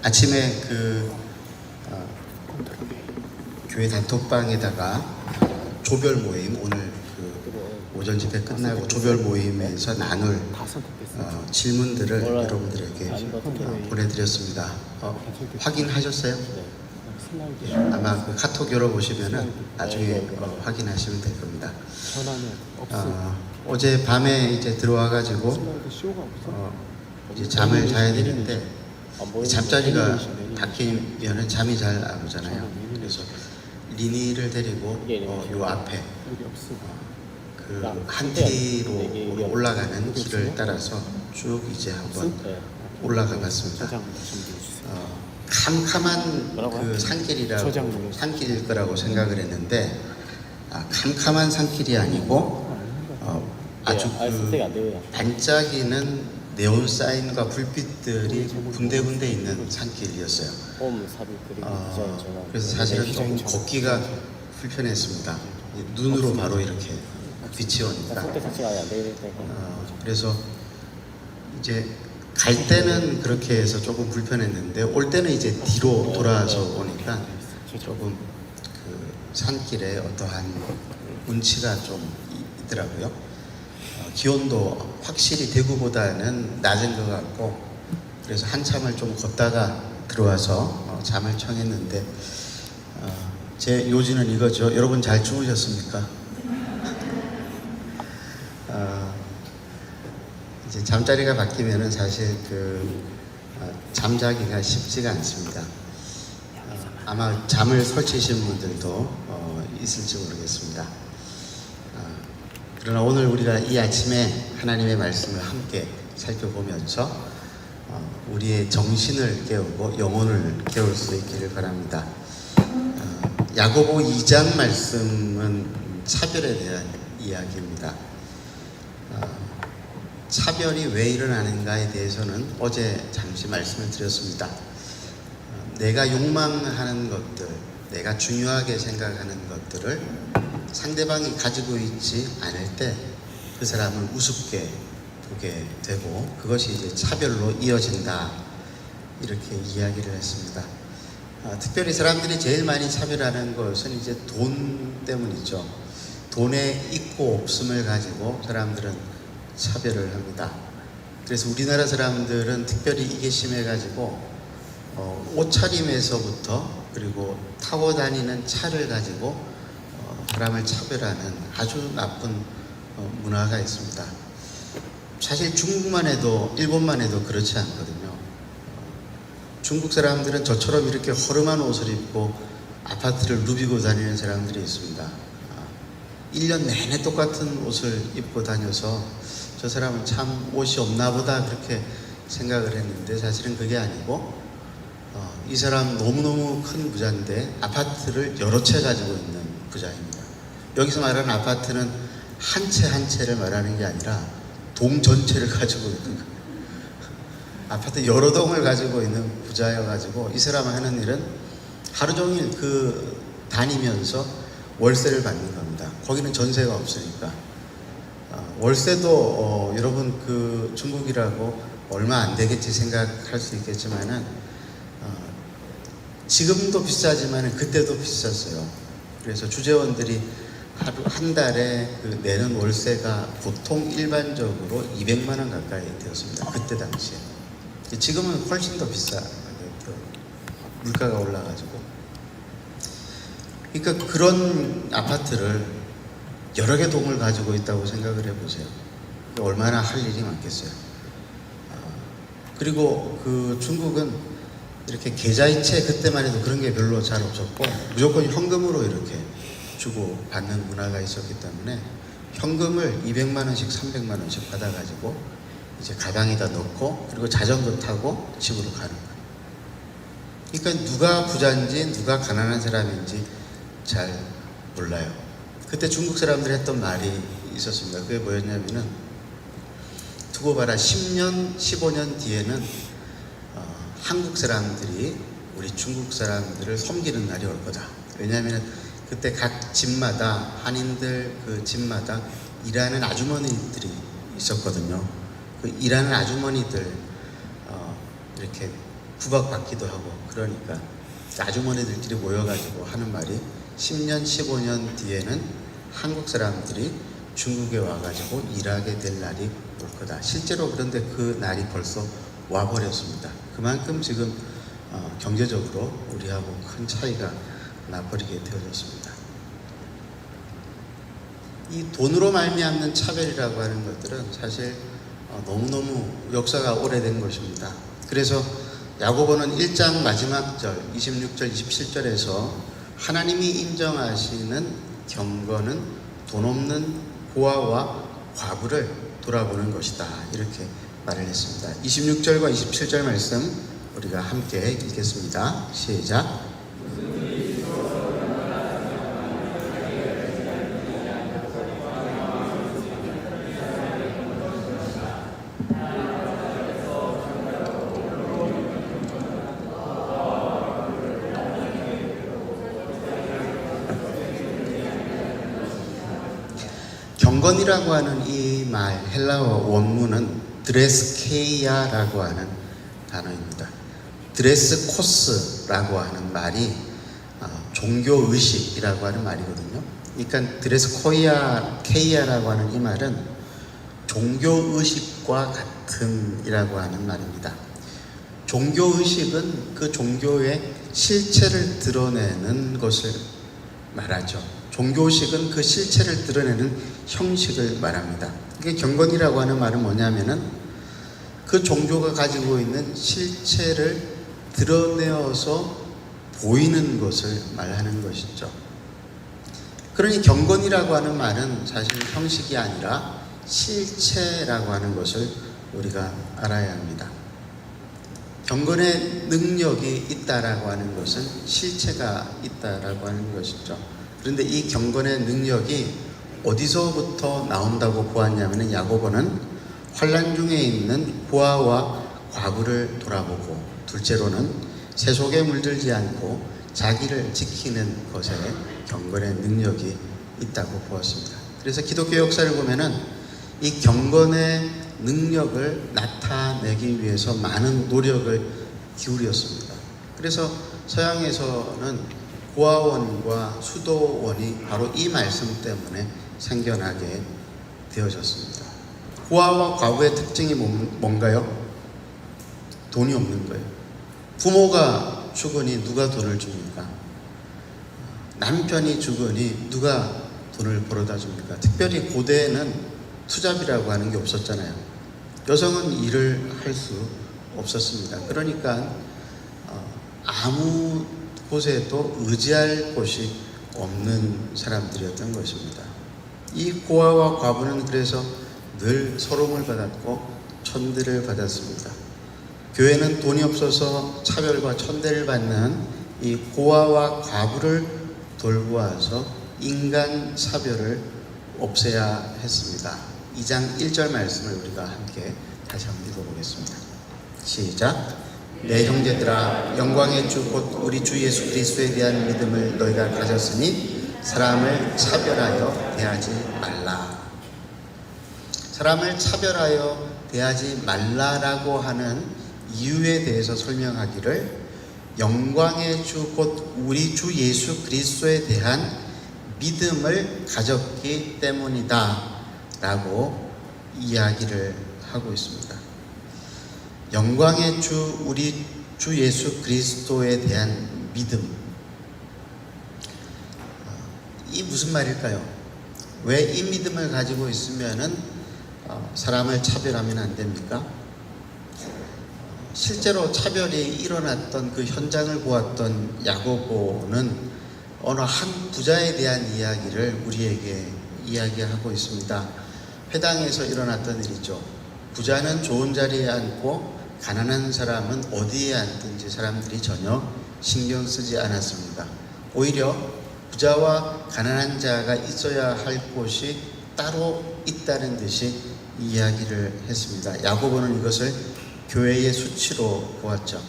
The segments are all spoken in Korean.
아침에 교회 단톡방에다가 조별 모임, 오늘 오전 집회 끝나고 조별 모임에서 나눌 질문들을 여러분들에게 보내드렸습니다. 확인하셨어요? 아마 그 카톡 열어보시면은 나중에 확인하시면 될 겁니다. 어제 밤에 이제 들어와가지고 이제 잠을 자야 되는데 잠자리가 바뀌면은 잠이 잘 안 오잖아요. 그래서 리니를 데리고 요 앞에 그 한티로 올라가는 길을 따라서 쭉 이제 한번 올라가 봤습니다. 캄캄한 그 산길이라고 산길일 거라고 생각을 했는데 캄캄한 산길이 아니고 아주 그 반짝이는 네온 사인과 불빛들이 군데군데 있는 산길이었어요. 그래서 사실은 조금 걷기가 불편했습니다. 눈으로 바로 이렇게 빛이 오니까. 그래서 이제 갈 때는 그렇게 해서 조금 불편했는데 올 때는 이제 뒤로 돌아서 오니까 조금 그 산길에 어떠한 운치가 좀 있더라고요. 기온도 확실히 대구보다는 낮은 것 같고, 그래서 한참을 좀 걷다가 들어와서 잠을 청했는데 제 요지는 이거죠. 여러분 잘 주무셨습니까? 이제 잠자리가 바뀌면은 사실 잠자기가 쉽지가 않습니다. 아마 잠을 설치신 분들도 있을지 모르겠습니다. 그러나 오늘 우리가 이 아침에 하나님의 말씀을 함께 살펴보면서 우리의 정신을 깨우고 영혼을 깨울 수 있기를 바랍니다. 야고보 2장 말씀은 차별에 대한 이야기입니다. 차별이 왜 일어나는가에 대해서는 어제 잠시 말씀을 드렸습니다. 내가 욕망하는 것들, 내가 중요하게 생각하는 것들을 상대방이 가지고 있지 않을 때 그 사람을 우습게 보게 되고 그것이 이제 차별로 이어진다, 이렇게 이야기를 했습니다. 특별히 사람들이 제일 많이 차별하는 것은 이제 돈 때문이죠. 돈의 있고 없음을 가지고 사람들은 차별을 합니다. 그래서 우리나라 사람들은 특별히 이게 심해가지고 옷차림에서부터 그리고 타고 다니는 차를 가지고 사람을 차별하는 아주 나쁜 문화가 있습니다. 사실 중국만 해도 일본만 해도 그렇지 않거든요. 중국 사람들은 저처럼 이렇게 허름한 옷을 입고 아파트를 누비고 다니는 사람들이 있습니다. 1년 내내 똑같은 옷을 입고 다녀서 저 사람은 참 옷이 없나 보다 그렇게 생각을 했는데 사실은 그게 아니고 이 사람 너무너무 큰 부자인데 아파트를 여러 채 가지고 있는 부자입니다. 여기서 말하는 아파트는 한 채 한 채를 말하는 게 아니라 동 전체를 가지고 있는 거예요. 아파트 여러 동을 가지고 있는 부자여가지고 이 사람 하는 일은 하루 종일 다니면서 월세를 받는 겁니다. 거기는 전세가 없으니까. 월세도 여러분 중국이라고 얼마 안 되겠지 생각할 수 있겠지만은 지금도 비싸지만은 그때도 비쌌어요. 그래서 주재원들이 한 달에 내는 월세가 보통 일반적으로 200만 원 가까이 되었습니다. 그때 당시에. 지금은 훨씬 더 비싸요. 물가가 올라가지고. 그러니까 그런 아파트를 여러 개 동을 가지고 있다고 생각을 해보세요. 얼마나 할 일이 많겠어요. 그리고 중국은 이렇게 계좌이체, 그때만 해도 그런 게 별로 잘 없었고 무조건 현금으로 이렇게 주고 받는 문화가 있었기 때문에 현금을 200만 원씩 300만 원씩 받아가지고 이제 가방에다 넣고 그리고 자전거 타고 집으로 가는 거예요. 그러니까 누가 부자인지 누가 가난한 사람인지 잘 몰라요. 그때 중국 사람들이 했던 말이 있었습니다. 그게 뭐였냐면은 두고 봐라, 10년 15년 뒤에는 한국 사람들이 우리 중국 사람들을 섬기는 날이 올 거다. 왜냐하면 그때 각 집마다 한인들 집마다 일하는 아주머니들이 있었거든요. 그 일하는 아주머니들 이렇게 구박받기도 하고 그러니까 아주머니들끼리 모여가지고 하는 말이 10년, 15년 뒤에는 한국 사람들이 중국에 와가지고 일하게 될 날이 올 거다. 실제로 그런데 그 날이 벌써 와버렸습니다. 그만큼 지금 경제적으로 우리하고 큰 차이가 나버리게 되어졌습니다. 이 돈으로 말미암는 차별이라고 하는 것들은 사실 너무너무 역사가 오래된 것입니다. 그래서 야고보는 1장 마지막 절 26절 27절에서 하나님이 인정하시는 경건은 돈 없는 고아와 과부를 돌아보는 것이다, 이렇게 말을 했습니다. 26절과 27절 말씀 우리가 함께 읽겠습니다. 시작. 경건이라고 하는 이 말 헬라어 원문은 드레스케이아라고 하는 단어입니다. 드레스코스라고 하는 말이 종교의식이라고 하는 말이거든요. 그러니까 드레스케이아라고 하는 이 말은 종교의식과 같음이라고 하는 말입니다. 종교의식은 그 종교의 실체를 드러내는 것을 말하죠. 종교의식은 그 실체를 드러내는 형식을 말합니다. 이게 경건이라고 하는 말은 뭐냐면은 그 종교가 가지고 있는 실체를 드러내어서 보이는 것을 말하는 것이죠. 그러니 경건이라고 하는 말은 사실 형식이 아니라 실체라고 하는 것을 우리가 알아야 합니다. 경건의 능력이 있다라고 하는 것은 실체가 있다라고 하는 것이죠. 그런데 이 경건의 능력이 어디서부터 나온다고 보았냐면 야고보는 환난 중에 있는 고아와 과부를 돌아보고, 둘째로는 세속에 물들지 않고 자기를 지키는 것에 경건의 능력이 있다고 보았습니다. 그래서 기독교 역사를 보면은 이 경건의 능력을 나타내기 위해서 많은 노력을 기울였습니다. 그래서 서양에서는 고아원과 수도원이 바로 이 말씀 때문에 생겨나게 되어졌습니다. 고아와 과부의 특징이 뭔가요? 돈이 없는 거예요. 부모가 죽으니 누가 돈을 줍니까? 남편이 죽으니 누가 돈을 벌어다 줍니까? 특별히 고대에는 투잡이라고 하는 게 없었잖아요. 여성은 일을 할 수 없었습니다. 그러니까 아무 곳에도 의지할 곳이 없는 사람들이었던 것입니다. 이 고아와 과부는 그래서 늘 서러움을 받았고 천대를 받았습니다. 교회는 돈이 없어서 차별과 천대를 받는 이 고아와 과부를 돌보아서 인간 차별을 없애야 했습니다. 2장 1절 말씀을 우리가 함께 다시 한번 읽어보겠습니다. 시작. 내 형제들아, 영광의 주 곧 우리 주 예수 그리스도에 대한 믿음을 너희가 가졌으니 사람을 차별하여 대하지 말라. 사람을 차별하여 대하지 말라라고 하는 이유에 대해서 설명하기를 영광의 주 곧 우리 주 예수 그리스도에 대한 믿음을 가졌기 때문이다 라고 이야기를 하고 있습니다. 영광의 주 우리 주 예수 그리스도에 대한 믿음, 이 무슨 말일까요? 왜 이 믿음을 가지고 있으면은 사람을 차별하면 안 됩니까? 실제로 차별이 일어났던 그 현장을 보았던 야고보는 어느 한 부자에 대한 이야기를 우리에게 이야기하고 있습니다. 회당에서 일어났던 일이죠. 부자는 좋은 자리에 앉고 가난한 사람은 어디에 앉든지 사람들이 전혀 신경 쓰지 않았습니다. 오히려 부자와 가난한 자가 있어야 할 곳이 따로 있다는 듯이 이야기를 했습니다. 야고보는 이것을 교회의 수치로 보았죠.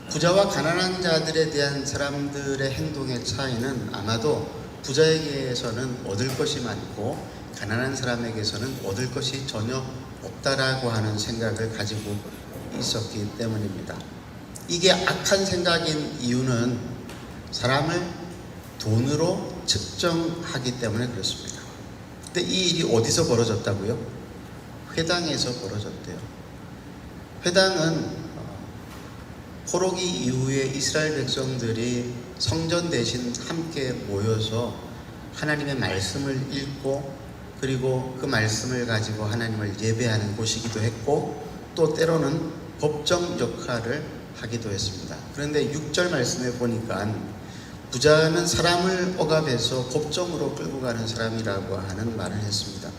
부자와 가난한 자들에 대한 사람들의 행동의 차이는 아마도 부자에게서는 얻을 것이 많고 가난한 사람에게서는 얻을 것이 전혀 없다라고 하는 생각을 가지고 있었기 때문입니다. 이게 악한 생각인 이유는 사람을 돈으로 측정하기 때문에 그렇습니다. 근데 이 일이 어디서 벌어졌다고요? 회당에서 벌어졌대요. 회당은 포로기 이후에 이스라엘 백성들이 성전 대신 함께 모여서 하나님의 말씀을 읽고 그리고 그 말씀을 가지고 하나님을 예배하는 곳이기도 했고 또 때로는 법정 역할을 하기도 했습니다. 그런데 6절 말씀에 보니까 부자는 사람을 억압해서 법정으로 끌고 가는 사람이라고 하는 말을 했습니다.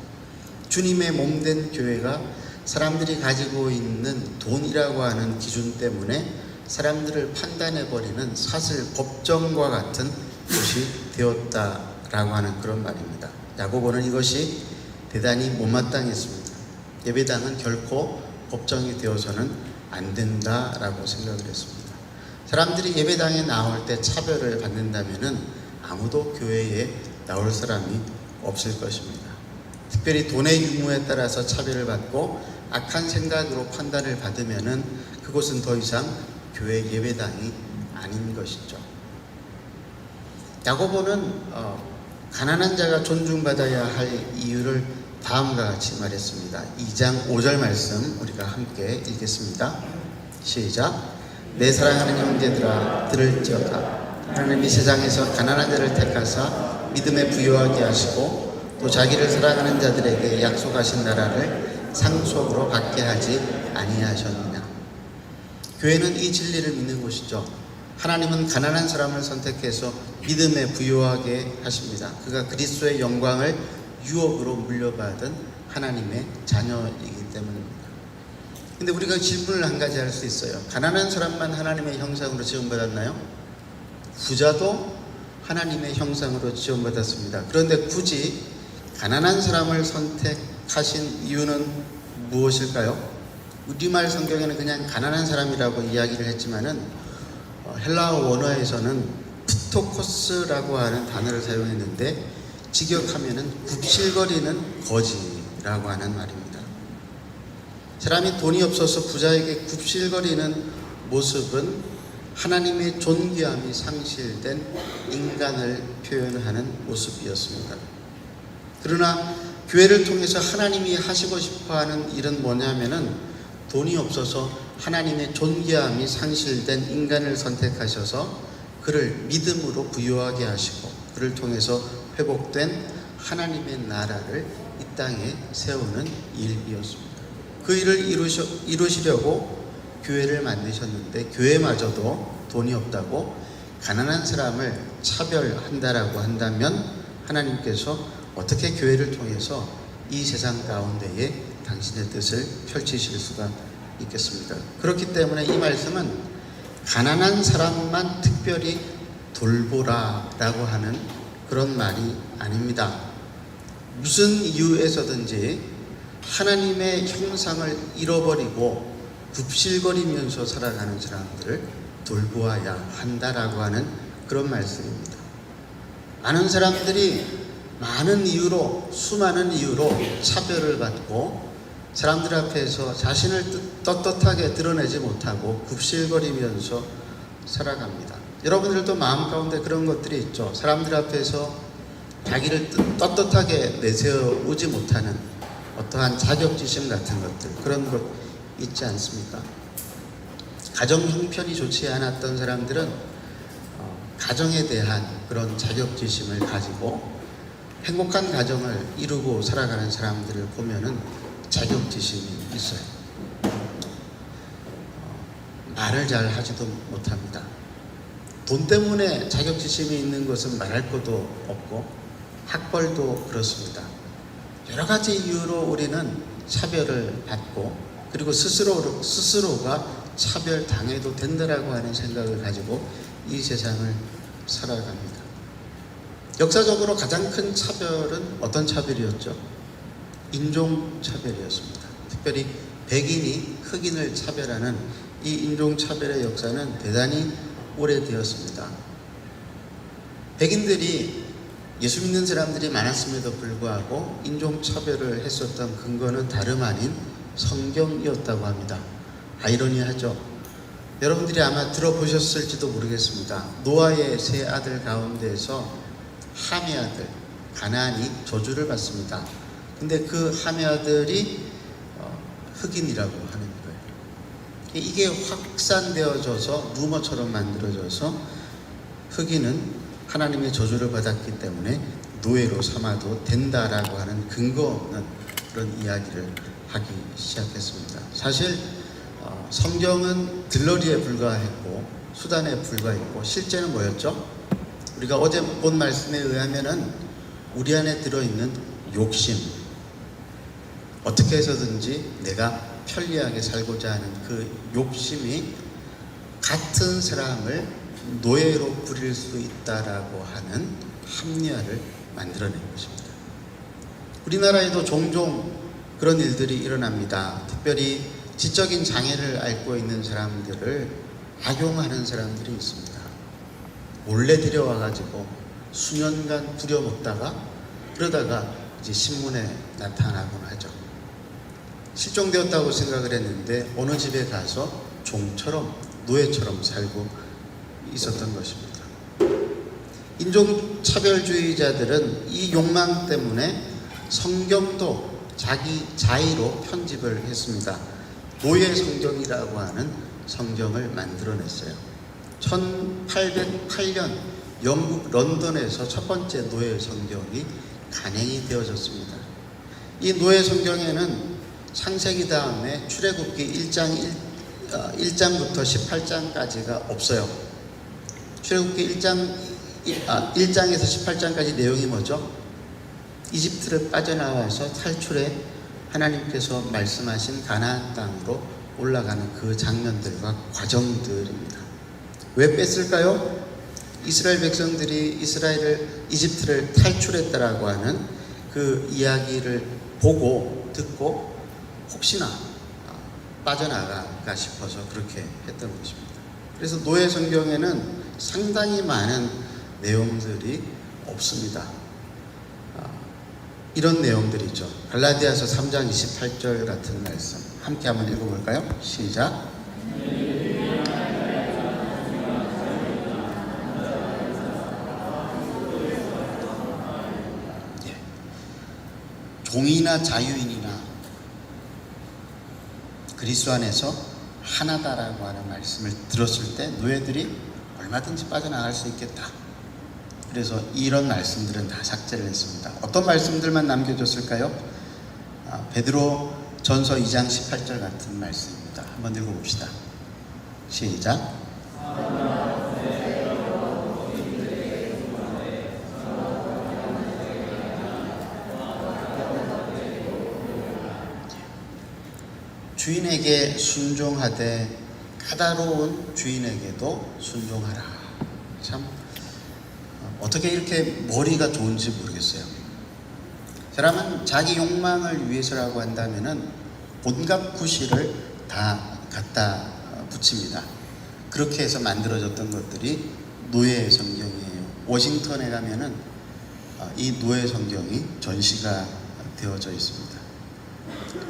주님의 몸된 교회가 사람들이 가지고 있는 돈이라고 하는 기준 때문에 사람들을 판단해버리는 사슬 법정과 같은 곳이 되었다라고 하는 그런 말입니다. 야고보는 이것이 대단히 못마땅했습니다. 예배당은 결코 법정이 되어서는 안 된다라고 생각을 했습니다. 사람들이 예배당에 나올 때 차별을 받는다면 아무도 교회에 나올 사람이 없을 것입니다. 특별히 돈의 유무에 따라서 차별을 받고 악한 생각으로 판단을 받으면 그곳은 더 이상 교회 예배당이 아닌 것이죠. 야고보는 가난한 자가 존중받아야 할 이유를 다음과 같이 말했습니다. 2장 5절 말씀 우리가 함께 읽겠습니다. 시작. 내 사랑하는 형제들아 들을지어다. 하나님이 세상에서 가난한 자를 택하사 믿음에 부유하게 하시고 또 자기를 사랑하는 자들에게 약속하신 나라를 상속으로 받게 하지 아니하셨느냐. 교회는 이 진리를 믿는 곳이죠. 하나님은 가난한 사람을 선택해서 믿음에 부유하게 하십니다. 그가 그리스도의 영광을 유업으로 물려받은 하나님의 자녀이기 때문입니다. 근데 우리가 질문을 한 가지 할 수 있어요. 가난한 사람만 하나님의 형상으로 지음받았나요? 부자도 하나님의 형상으로 지음받았습니다. 그런데 굳이 가난한 사람을 선택하신 이유는 무엇일까요? 우리말 성경에는 그냥 가난한 사람이라고 이야기를 했지만은 헬라어 원어에서는 프토코스라고 하는 단어를 사용했는데 직역하면은 굽실거리는 거지라고 하는 말입니다. 사람이 돈이 없어서 부자에게 굽실거리는 모습은 하나님의 존귀함이 상실된 인간을 표현하는 모습이었습니다. 그러나 교회를 통해서 하나님이 하시고 싶어하는 일은 뭐냐면은 돈이 없어서 하나님의 존귀함이 상실된 인간을 선택하셔서 그를 믿음으로 부유하게 하시고 그를 통해서 회복된 하나님의 나라를 이 땅에 세우는 일이었습니다. 그 일을 이루시려고 교회를 만드셨는데 교회마저도 돈이 없다고 가난한 사람을 차별한다라고 한다면 하나님께서 어떻게 교회를 통해서 이 세상 가운데에 당신의 뜻을 펼치실 수가 있겠습니까? 그렇기 때문에 이 말씀은 가난한 사람만 특별히 돌보라라고 하는 그런 말이 아닙니다. 무슨 이유에서든지 하나님의 형상을 잃어버리고 굽실거리면서 살아가는 사람들을 돌보아야 한다라고 하는 그런 말씀입니다. 많은 사람들이 많은 이유로 수많은 이유로 차별을 받고 사람들 앞에서 자신을 떳떳하게 드러내지 못하고 굽실거리면서 살아갑니다. 여러분들도 마음 가운데 그런 것들이 있죠. 사람들 앞에서 자기를 떳떳하게 내세우지 못하는 어떠한 자격지심 같은 것들, 그런 것 있지 않습니까? 가정 형편이 좋지 않았던 사람들은 가정에 대한 그런 자격지심을 가지고 행복한 가정을 이루고 살아가는 사람들을 보면은 자격지심이 있어요. 말을 잘 하지도 못합니다. 돈 때문에 자격지심이 있는 것은 말할 것도 없고 학벌도 그렇습니다. 여러 가지 이유로 우리는 차별을 받고 그리고 스스로가 차별당해도 된다라고 하는 생각을 가지고 이 세상을 살아갑니다. 역사적으로 가장 큰 차별은 어떤 차별이었죠? 인종차별이었습니다. 특별히 백인이 흑인을 차별하는 이 인종차별의 역사는 대단히 오래되었습니다. 백인들이 예수 믿는 사람들이 많았음에도 불구하고 인종차별을 했었던 근거는 다름 아닌 성경이었다고 합니다. 아이러니하죠. 여러분들이 아마 들어보셨을지도 모르겠습니다. 노아의 세 아들 가운데에서 함의 아들 가나안이 저주를 받습니다. 근데 그 함의 아들이 흑인이라고 하는 거예요. 이게 확산되어져서 루머처럼 만들어져서 흑인은 하나님의 저주를 받았기 때문에 노예로 삼아도 된다라고 하는 근거 없는 그런 이야기를 하기 시작했습니다. 사실 성경은 들러리에 불과했고 수단에 불과했고 실제는 뭐였죠? 우리가 어제 본 말씀에 의하면은 우리 안에 들어있는 욕심, 어떻게 해서든지 내가 편리하게 살고자 하는 그 욕심이 같은 사람을 노예로 부릴 수 있다라고 하는 합리화를 만들어낸 것입니다. 우리나라에도 종종 그런 일들이 일어납니다. 특별히 지적인 장애를 앓고 있는 사람들을 악용하는 사람들이 있습니다. 몰래 데려와가지고 수년간 부려먹다가 그러다가 이제 신문에 나타나곤 하죠. 실종되었다고 생각을 했는데 어느 집에 가서 종처럼 노예처럼 살고 있었던 것입니다. 인종차별주의자들은 이 욕망 때문에 성경도 자기 자의로 편집을 했습니다. 노예 성경이라고 하는 성경을 만들어냈어요. 1808년 영국 런던에서 첫 번째 노예 성경이 간행이 되어졌습니다. 이 노예 성경에는 창세기 다음에 출애굽기 1장부터 18장까지가 없어요. 출애굽기 1장에서 18장까지 내용이 뭐죠? 이집트를 빠져나와서 탈출해 하나님께서 말씀하신 가나안 땅으로 올라가는 그 장면들과 과정들입니다. 왜 뺐을까요? 이스라엘 백성들이 이집트를 탈출했다라고 하는 그 이야기를 보고 듣고 혹시나 빠져나갈까 싶어서 그렇게 했던 것입니다. 그래서 노예 성경에는 상당히 많은 내용들이 없습니다. 이런 내용들이죠. 갈라디아서 3장 28절 같은 말씀 함께 한번 읽어볼까요? 시작. 종이나 자유인이나 그리스도 안에서 하나다라고 하는 말씀을 들었을 때 노예들이 얼마든지 빠져나갈 수 있겠다. 그래서 이런 말씀들은 다 삭제를 했습니다. 어떤 말씀들만 남겨졌을까요? 베드로 전서 2장 18절 같은 말씀입니다. 한번 읽어봅시다. 시작. 주인에게 순종하되 까다로운 주인에게도 순종하라. 참 어떻게 이렇게 머리가 좋은지 모르겠어요. 사람은 자기 욕망을 위해서라고 한다면은 온갖 구실을 다 갖다 붙입니다. 그렇게 해서 만들어졌던 것들이 노예 성경이에요. 워싱턴에 가면은 이 노예 성경이 전시가 되어져 있습니다.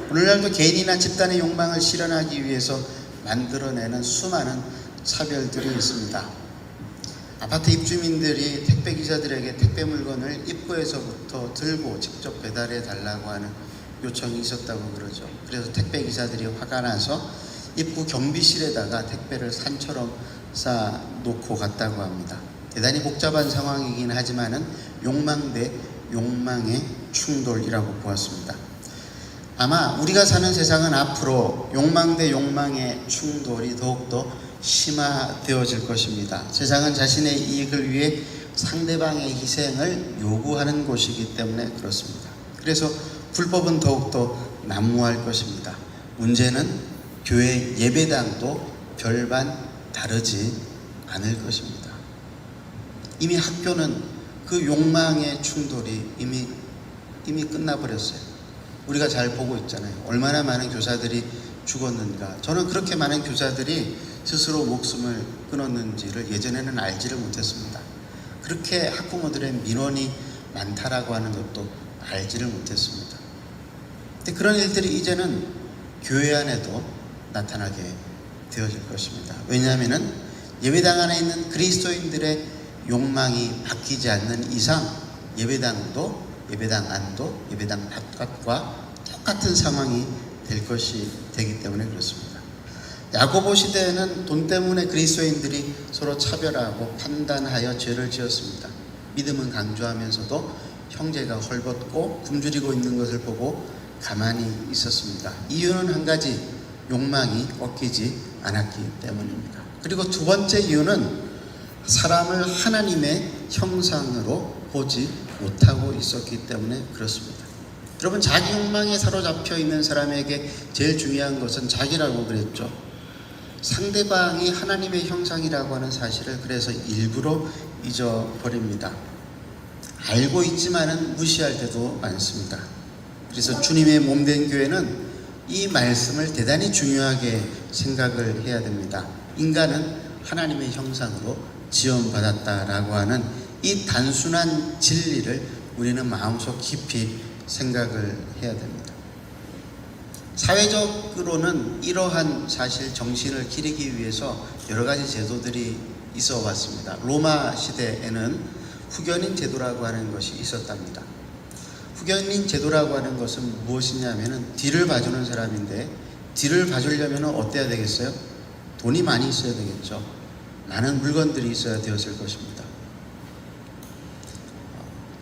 오늘날도 개인이나 집단의 욕망을 실현하기 위해서 만들어내는 수많은 차별들이 있습니다. 아파트 입주민들이 택배기사들에게 택배 물건을 입구에서부터 들고 직접 배달해 달라고 하는 요청이 있었다고 그러죠. 그래서 택배기사들이 화가 나서 입구 경비실에다가 택배를 산처럼 쌓아놓고 갔다고 합니다. 대단히 복잡한 상황이긴 하지만은 욕망 대 욕망의 충돌이라고 보았습니다. 아마 우리가 사는 세상은 앞으로 욕망 대 욕망의 충돌이 더욱더 심화되어질 것입니다. 세상은 자신의 이익을 위해 상대방의 희생을 요구하는 곳이기 때문에 그렇습니다. 그래서 불법은 더욱더 난무할 것입니다. 문제는 교회 예배당도 별반 다르지 않을 것입니다. 이미 학교는 그 욕망의 충돌이 이미 끝나버렸어요. 우리가 잘 보고 있잖아요. 얼마나 많은 교사들이 죽었는가. 저는 그렇게 많은 교사들이 스스로 목숨을 끊었는지를 예전에는 알지를 못했습니다. 그렇게 학부모들의 민원이 많다라고 하는 것도 알지를 못했습니다. 근데 그런 일들이 이제는 교회 안에도 나타나게 되어질 것입니다. 왜냐하면 예배당 안에 있는 그리스도인들의 욕망이 바뀌지 않는 이상 예배당도, 예배당 안도, 예배당 바깥과 똑같은 상황이 될 것이 되기 때문에 그렇습니다. 야고보 시대에는 돈 때문에 그리스도인들이 서로 차별하고 판단하여 죄를 지었습니다. 믿음은 강조하면서도 형제가 헐벗고 굶주리고 있는 것을 보고 가만히 있었습니다. 이유는 한 가지, 욕망이 꺾이지 않았기 때문입니다. 그리고 두 번째 이유는 사람을 하나님의 형상으로 보지 못하고 있었기 때문에 그렇습니다. 여러분, 자기 욕망에 사로잡혀 있는 사람에게 제일 중요한 것은 자기라고 그랬죠. 상대방이 하나님의 형상이라고 하는 사실을 그래서 일부러 잊어버립니다. 알고 있지만은 무시할 때도 많습니다. 그래서 주님의 몸된 교회는 이 말씀을 대단히 중요하게 생각을 해야 됩니다. 인간은 하나님의 형상으로 지원받았다라고 하는 이 단순한 진리를 우리는 마음속 깊이 생각을 해야 됩니다. 사회적으로는 이러한 사실 정신을 기리기 위해서 여러 가지 제도들이 있어 왔습니다. 로마 시대에는 후견인 제도라고 하는 것이 있었답니다. 후견인 제도라고 하는 것은 무엇이냐면은 뒤를 봐주는 사람인데, 뒤를 봐주려면 어때야 되겠어요? 돈이 많이 있어야 되겠죠. 많은 물건들이 있어야 되었을 것입니다.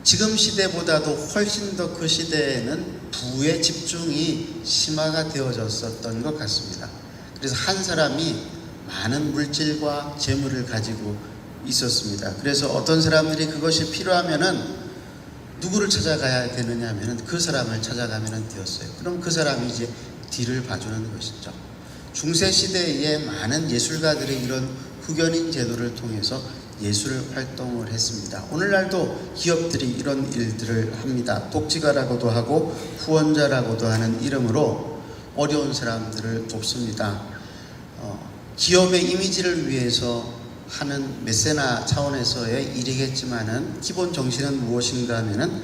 지금 시대보다도 훨씬 더 그 시대에는 부의 집중이 심화가 되어졌었던 것 같습니다. 그래서 한 사람이 많은 물질과 재물을 가지고 있었습니다. 그래서 어떤 사람들이 그것이 필요하면은 누구를 찾아가야 되느냐 하면은 그 사람을 찾아가면 되었어요. 그럼 그 사람이 이제 뒤를 봐주는 것이죠. 중세 시대에 많은 예술가들이 이런 후견인 제도를 통해서 예술 활동을 했습니다. 오늘날도 기업들이 이런 일들을 합니다. 독지가라고도 하고 후원자라고도 하는 이름으로 어려운 사람들을 돕습니다. 기업의 이미지를 위해서 하는 메세나 차원에서의 일이겠지만은 기본 정신은 무엇인가 하면은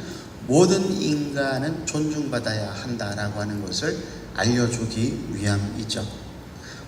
모든 인간은 존중받아야 한다라고 하는 것을 알려주기 위함이죠.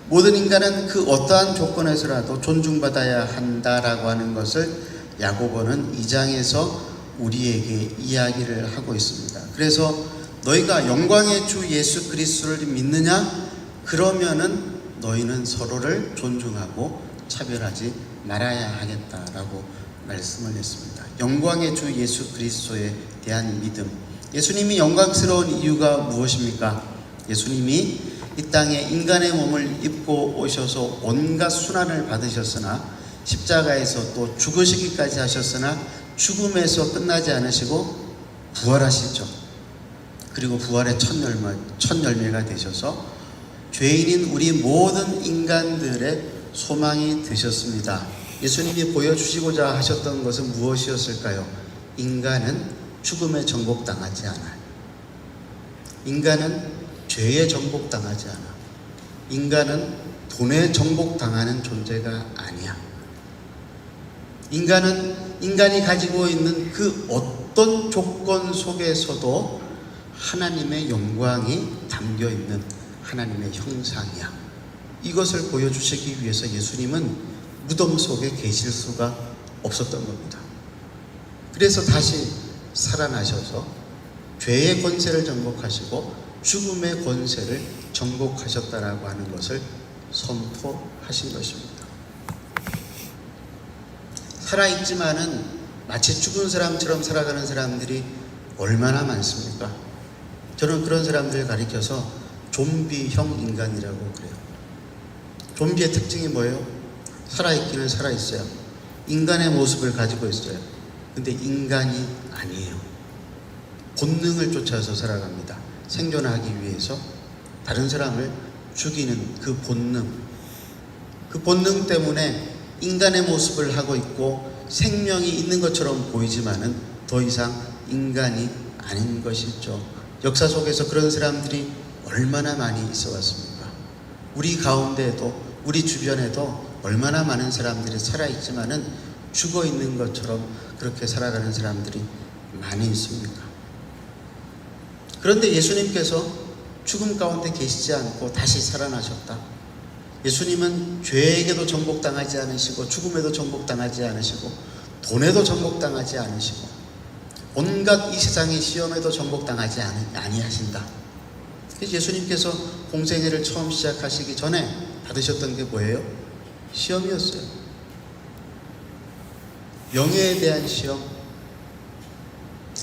모든 인간은 그 어떠한 조건에서라도 존중받아야 한다라고 하는 것을 야고보는 2장에서 우리에게 이야기를 하고 있습니다. 그래서 너희가 영광의 주 예수 그리스도를 믿느냐? 그러면은 너희는 서로를 존중하고 차별하지 말아야 하겠다라고 말씀을 했습니다. 영광의 주 예수 그리스도에 대한 믿음. 예수님이 영광스러운 이유가 무엇입니까? 예수님이 이 땅에 인간의 몸을 입고 오셔서 온갖 순환을 받으셨으나 십자가에서 또 죽으시기까지 하셨으나 죽음에서 끝나지 않으시고 부활하시죠. 그리고 부활의 첫 열매가 되셔서 죄인인 우리 모든 인간들의 소망이 되셨습니다. 예수님이 보여주시고자 하셨던 것은 무엇이었을까요? 인간은 죽음에 정복당하지 않아요. 인간은 죄에 정복당하지 않아. 인간은 돈에 정복당하는 존재가 아니야. 인간이 가지고 있는 그 어떤 조건 속에서도 하나님의 영광이 담겨 있는 하나님의 형상이야. 이것을 보여주시기 위해서 예수님은 무덤 속에 계실 수가 없었던 겁니다. 그래서 다시 살아나셔서 죄의 권세를 정복하시고 죽음의 권세를 정복하셨다라고 하는 것을 선포하신 것입니다. 살아있지만은 마치 죽은 사람처럼 살아가는 사람들이 얼마나 많습니까? 저는 그런 사람들을 가리켜서 좀비형 인간이라고 그래요. 좀비의 특징이 뭐예요? 살아있기는 살아있어요. 인간의 모습을 가지고 있어요. 근데 인간이 아니에요. 본능을 쫓아서 살아갑니다. 생존하기 위해서 다른 사람을 죽이는 그 본능 때문에 인간의 모습을 하고 있고 생명이 있는 것처럼 보이지만은 더 이상 인간이 아닌 것이죠. 역사 속에서 그런 사람들이 얼마나 많이 있어 왔습니까? 우리 가운데에도, 우리 주변에도 얼마나 많은 사람들이 살아있지만은 죽어 있는 것처럼 그렇게 살아가는 사람들이 많이 있습니까? 그런데 예수님께서 죽음 가운데 계시지 않고 다시 살아나셨다. 예수님은 죄에게도 정복당하지 않으시고 죽음에도 정복당하지 않으시고 돈에도 정복당하지 않으시고 온갖 이 세상의 시험에도 정복당하지 아니하신다. 그래서 예수님께서 공생애를 처음 시작하시기 전에 받으셨던 게 뭐예요? 시험이었어요. 명예에 대한 시험,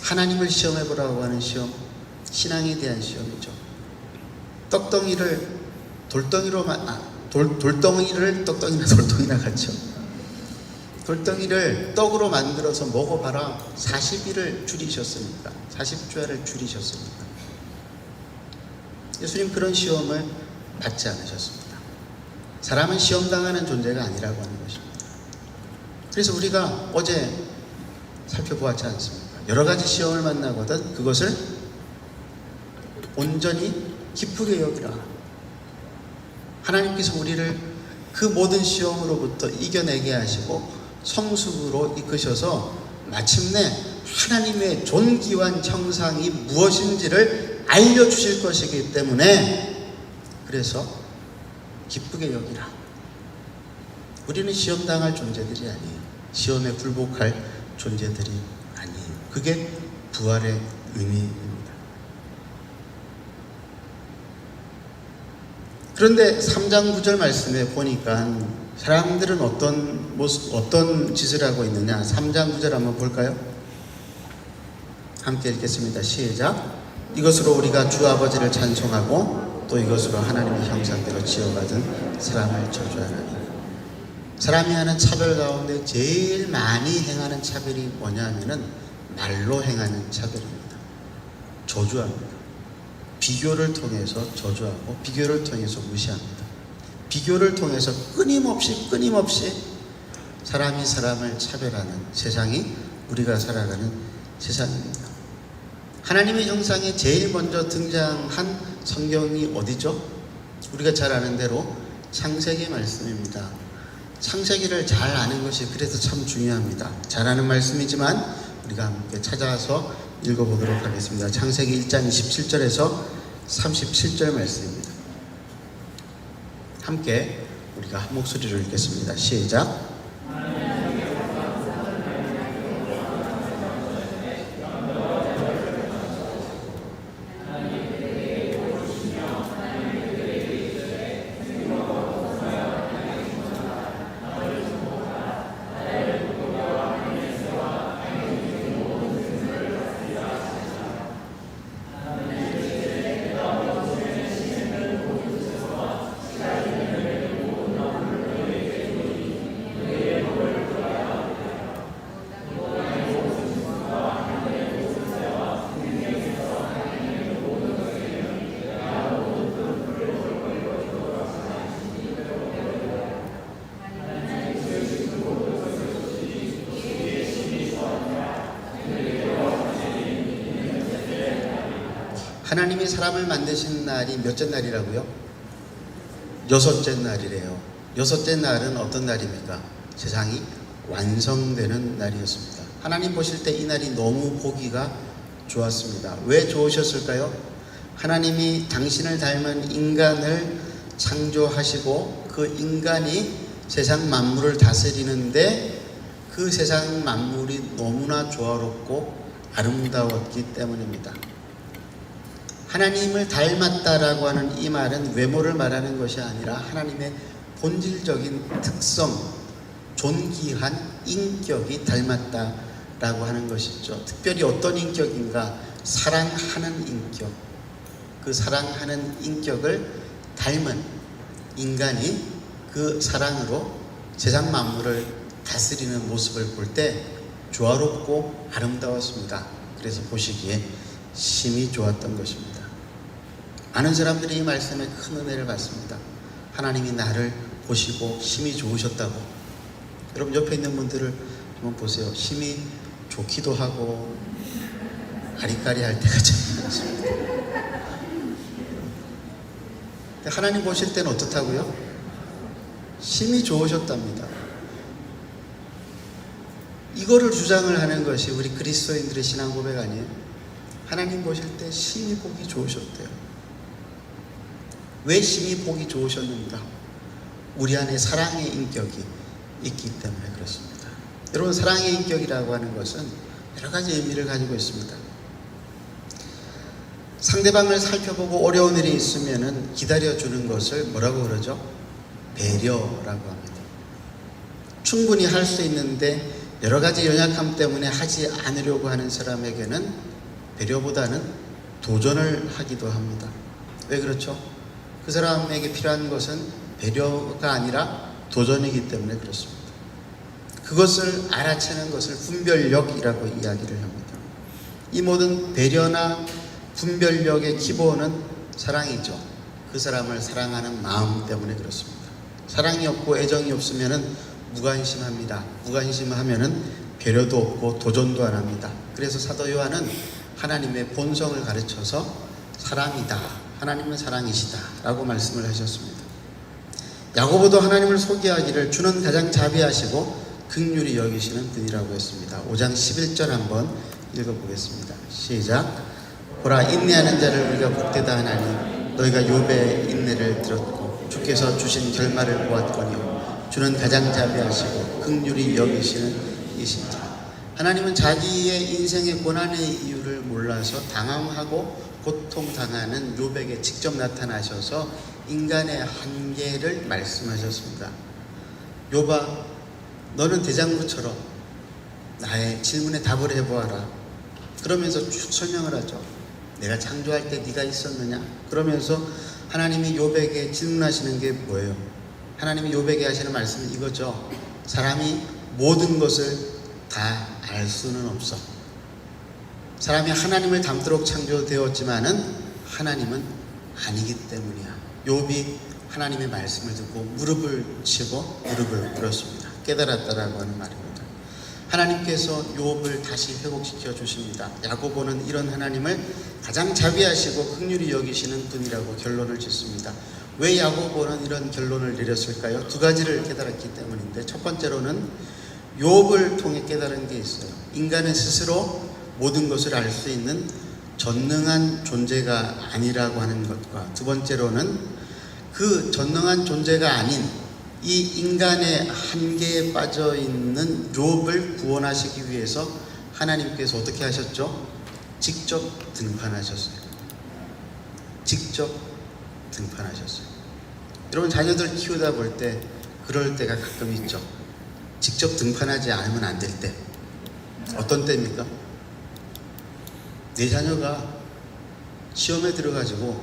하나님을 시험해보라고 하는 시험, 신앙에 대한 시험이죠. 돌덩이를 돌덩이나 같죠. 돌덩이를 떡으로 만들어서 먹어봐라. 40일을 줄이셨으니까, 40주야를 줄이셨으니까. 예수님 그런 시험을 받지 않으셨습니다. 사람은 시험당하는 존재가 아니라고 하는 것입니다. 그래서 우리가 어제 살펴보았지 않습니까? 여러 가지 시험을 만나거든 그것을 온전히 기쁘게 여기라. 하나님께서 우리를 그 모든 시험으로부터 이겨내게 하시고 성숙으로 이끄셔서 마침내 하나님의 존귀한 형상이 무엇인지를 알려주실 것이기 때문에 그래서 기쁘게 여기라. 우리는 시험당할 존재들이 아니에요. 시험에 굴복할 존재들이 아니에요. 그게 부활의 의미입니다. 그런데 3장 9절 말씀에 보니까 사람들은 어떤 짓을 하고 있느냐. 3장 9절 한번 볼까요? 함께 읽겠습니다. 시작. 이것으로 우리가 주 아버지를 찬송하고 또 이것으로 하나님의 형상대로 지어받은 사람을 저주하나니. 사람이 하는 차별 가운데 제일 많이 행하는 차별이 뭐냐 하면은 말로 행하는 차별입니다. 저주합니다. 비교를 통해서 저주하고 비교를 통해서 무시합니다. 비교를 통해서 끊임없이 사람이 사람을 차별하는 세상이 우리가 살아가는 세상입니다. 하나님의 형상에 제일 먼저 등장한 성경이 어디죠? 우리가 잘 아는 대로 창세기 말씀입니다. 창세기를 잘 아는 것이 그래서 참 중요합니다. 잘 아는 말씀이지만 우리가 함께 찾아서 읽어보도록 하겠습니다. 창세기 1장 27절에서 37절 말씀입니다. 함께 우리가 한 목소리로 읽겠습니다. 시작. 하나님이 사람을 만드신 날이 몇째 날이라고요? 6째 날이래요. 6째 날은 어떤 날입니까? 세상이 완성되는 날이었습니다. 하나님 보실 때 이 날이 너무 보기가 좋았습니다. 왜 좋으셨을까요? 하나님이 당신을 닮은 인간을 창조하시고 그 인간이 세상 만물을 다스리는데 그 세상 만물이 너무나 조화롭고 아름다웠기 때문입니다. 하나님을 닮았다라고 하는 이 말은 외모를 말하는 것이 아니라 하나님의 본질적인 특성, 존귀한 인격이 닮았다라고 하는 것이죠. 특별히 어떤 인격인가? 사랑하는 인격. 그 사랑하는 인격을 닮은 인간이 그 사랑으로 세상 만물을 다스리는 모습을 볼 때 조화롭고 아름다웠습니다. 그래서 보시기에 심히 좋았던 것입니다. 많은 사람들이 이 말씀에 큰 은혜를 받습니다. 하나님이 나를 보시고 심히 좋으셨다고. 여러분 옆에 있는 분들을 한번 보세요. 심히 좋기도 하고 아리까리할 때가 참 많습니다. 하나님 보실 때는 어떻다고요? 심히 좋으셨답니다. 이거를 주장을 하는 것이 우리 그리스도인들의 신앙 고백 아니에요? 하나님 보실 때 심히 보기 좋으셨대요. 왜 심히 보기 좋으셨는가? 우리 안에 사랑의 인격이 있기 때문에 그렇습니다. 여러분, 사랑의 인격이라고 하는 것은 여러 가지 의미를 가지고 있습니다. 상대방을 살펴보고 어려운 일이 있으면 기다려주는 것을 뭐라고 그러죠? 배려라고 합니다. 충분히 할 수 있는데 여러 가지 연약함 때문에 하지 않으려고 하는 사람에게는 배려보다는 도전을 하기도 합니다. 왜 그렇죠? 그 사람에게 필요한 것은 배려가 아니라 도전이기 때문에 그렇습니다. 그것을 알아채는 것을 분별력이라고 이야기를 합니다. 이 모든 배려나 분별력의 기본은 사랑이죠. 그 사람을 사랑하는 마음 때문에 그렇습니다. 사랑이 없고 애정이 없으면 무관심합니다. 무관심하면 배려도 없고 도전도 안 합니다. 그래서 사도 요한은 하나님의 본성을 가르쳐서 사랑이다, 하나님은 사랑이시다 라고 말씀을 하셨습니다. 야고보도 하나님을 소개하기를 주는 가장 자비하시고 긍휼히 여기시는 분이라고 했습니다. 5장 11절 한번 읽어보겠습니다. 시작. 보라, 인내하는 자를 우리가 복되다 하나니 너희가 욥의 인내를 들었고 주께서 주신 결말을 보았거니와 주는 가장 자비하시고 긍휼히 여기시는 이시니라. 하나님은 자기의 인생의 고난의 이유를 몰라서 당황하고 고통당하는 욥에게 직접 나타나셔서 인간의 한계를 말씀하셨습니다. 욥아, 너는 대장부처럼 나의 질문에 답을 해보아라. 그러면서 쭉 설명을 하죠. 내가 창조할 때 네가 있었느냐? 그러면서 하나님이 욥에게 질문하시는 게 뭐예요? 하나님이 욥에게 하시는 말씀은 이거죠. 사람이 모든 것을 다 알 수는 없어. 사람이 하나님을 닮도록 창조되었지만은 하나님은 아니기 때문이야. 욥이 하나님의 말씀을 듣고 무릎을 치고 무릎을 꿇었습니다. 깨달았다라고 하는 말입니다. 하나님께서 욥을 다시 회복시켜 주십니다. 야고보는 이런 하나님을 가장 자비하시고 긍휼히 여기시는 분이라고 결론을 짓습니다. 왜 야고보는 이런 결론을 내렸을까요? 두 가지를 깨달았기 때문인데, 첫 번째로는 욥을 통해 깨달은 게 있어요. 인간은 스스로 모든 것을 알 수 있는 전능한 존재가 아니라고 하는 것과, 두 번째로는 그 전능한 존재가 아닌 이 인간의 한계에 빠져 있는 욥을 구원하시기 위해서 하나님께서 어떻게 하셨죠? 직접 등판하셨어요. 직접 등판하셨어요. 여러분, 자녀들 키우다 볼 때 그럴 때가 가끔 있죠. 직접 등판하지 않으면 안 될 때. 어떤 때입니까? 내 자녀가 시험에 들어가지고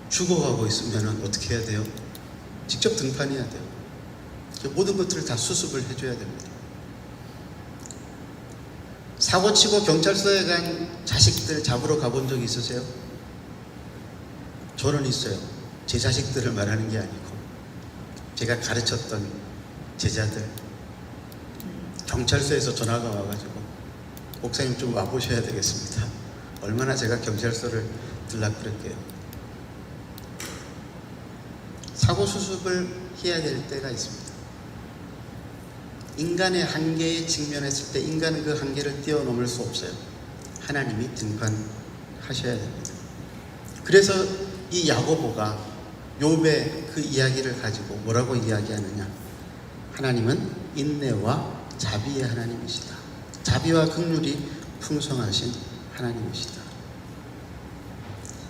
죽어가고 있으면 어떻게 해야 돼요? 직접 등판해야 돼요. 모든 것들을 다 수습을 해줘야 됩니다. 사고치고 경찰서에 간 자식들 잡으러 가본 적 있으세요? 저는 있어요. 제 자식들을 말하는 게 아니고 제가 가르쳤던 제자들, 경찰서에서 전화가 와가지고 목사님 좀 와보셔야 되겠습니다. 얼마나 제가 경찰서를 들락거렸게요. 사고 수습을 해야 될 때가 있습니다. 인간의 한계에 직면했을 때 인간은 그 한계를 뛰어넘을 수 없어요. 하나님이 등판하셔야 됩니다. 그래서 이 야고보가 욥의 그 이야기를 가지고 뭐라고 이야기하느냐? 하나님은 인내와 자비의 하나님이시다. 자비와 긍휼이 풍성하신 하나님이시다.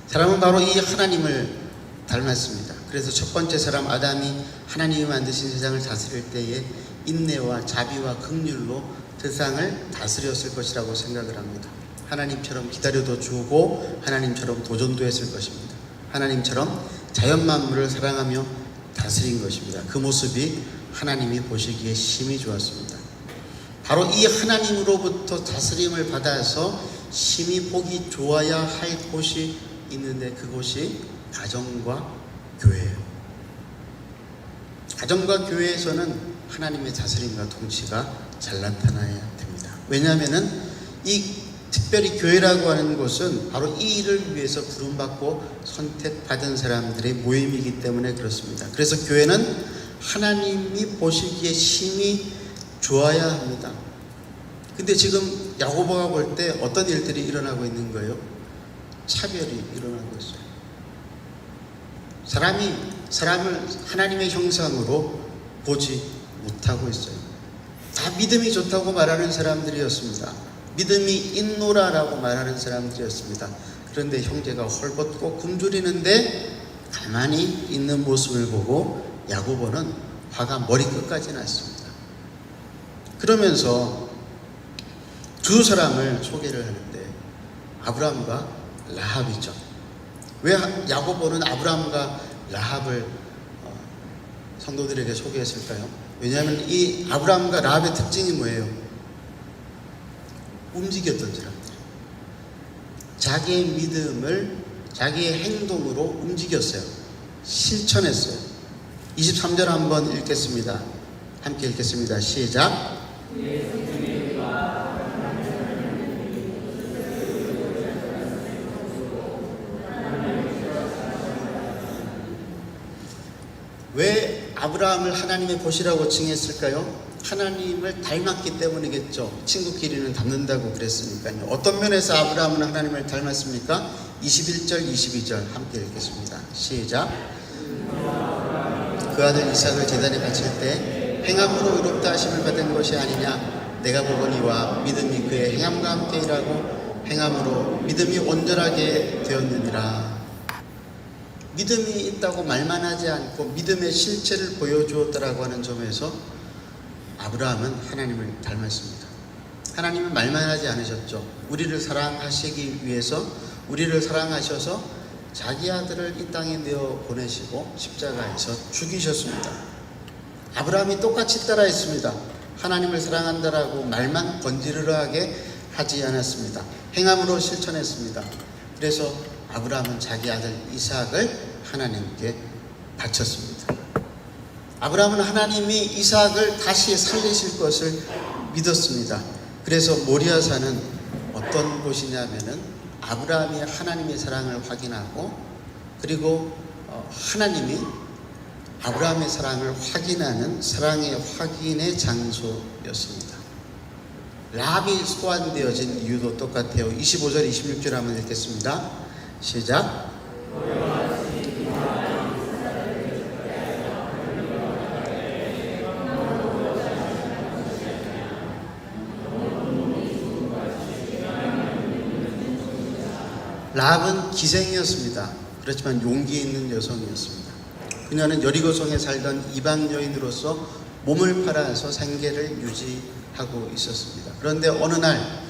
사람은 바로 이 하나님을 닮았습니다. 그래서 첫 번째 사람 아담이 하나님이 만드신 세상을 다스릴 때에 인내와 자비와 긍휼로 세상을 다스렸을 것이라고 생각을 합니다. 하나님처럼 기다려도 주고 하나님처럼 도전도 했을 것입니다. 하나님처럼 자연 만물을 사랑하며 다스린 것입니다. 그 모습이 하나님이 보시기에 심히 좋았습니다. 바로 이 하나님으로부터 다스림을 받아서 심히 보기 좋아야 할 곳이 있는데, 그곳이 가정과 교회예요. 가정과 교회에서는 하나님의 다스림과 통치가 잘 나타나야 됩니다. 왜냐하면 이 특별히 교회라고 하는 곳은 바로 이 일을 위해서 부름받고 선택받은 사람들의 모임이기 때문에 그렇습니다. 그래서 교회는 하나님이 보시기에 심히 좋아야 합니다. 근데 지금 야고보가 볼 때 어떤 일들이 일어나고 있는 거예요? 차별이 일어나고 있어요. 사람을 하나님의 형상으로 보지 못하고 있어요. 다 믿음이 좋다고 말하는 사람들이었습니다. 믿음이 있노라라고 말하는 사람들이었습니다. 그런데 형제가 헐벗고 굶주리는데 가만히 있는 모습을 보고 야고보는 화가 머리끝까지 났습니다. 그러면서 두 사람을 소개를 하는데 아브라함과 라합이죠. 왜 야고보는 아브라함과 라합을 성도들에게 소개했을까요? 왜냐하면 이 아브라함과 라합의 특징이 뭐예요? 움직였던 사람들. 자기의 믿음을 자기의 행동으로 움직였어요. 실천했어요. 23절 한번 읽겠습니다. 함께 읽겠습니다. 시작. 왜 아브라함을 하나님의 보시라고 칭했을까요? 하나님을 닮았기 때문이겠죠. 친구끼리는 닮는다고 그랬으니까요. 어떤 면에서 아브라함은 하나님을 닮았습니까? 21절, 22절 함께 읽겠습니다. 시작. 그 아들 이삭을 제단에 바칠 때 행함으로 의롭다 하심을 받은 것이 아니냐. 내가 보거니와 믿음이 그의 행함과 함께 일하고 행함으로 믿음이 온전하게 되었느니라. 믿음이 있다고 말만 하지 않고 믿음의 실체를 보여주었다라고 하는 점에서 아브라함은 하나님을 닮았습니다. 하나님은 말만 하지 않으셨죠. 우리를 사랑하시기 위해서 우리를 사랑하셔서 자기 아들을 이 땅에 내어 보내시고 십자가에서 죽이셨습니다. 아브라함이 똑같이 따라했습니다. 하나님을 사랑한다라고 말만 번지르르하게 하지 않았습니다. 행함으로 실천했습니다. 그래서 아브라함은 자기 아들 이삭을 하나님께 바쳤습니다. 아브라함은 하나님이 이삭을 다시 살리실 것을 믿었습니다. 그래서 모리아산은 어떤 곳이냐면은 아브라함이 하나님의 사랑을 확인하고 그리고 하나님이 아브라함의 사랑을 확인하는 사랑의 확인의 장소였습니다. 라합이 소환되어진 이유도 똑같아요. 25절 26절 한번 읽겠습니다. 시작. 라합은 기생이었습니다. 그렇지만 용기 있는 여성이었습니다. 그녀는 여리고성에 살던 이방 여인으로서 몸을 팔아서 생계를 유지하고 있었습니다. 그런데 어느 날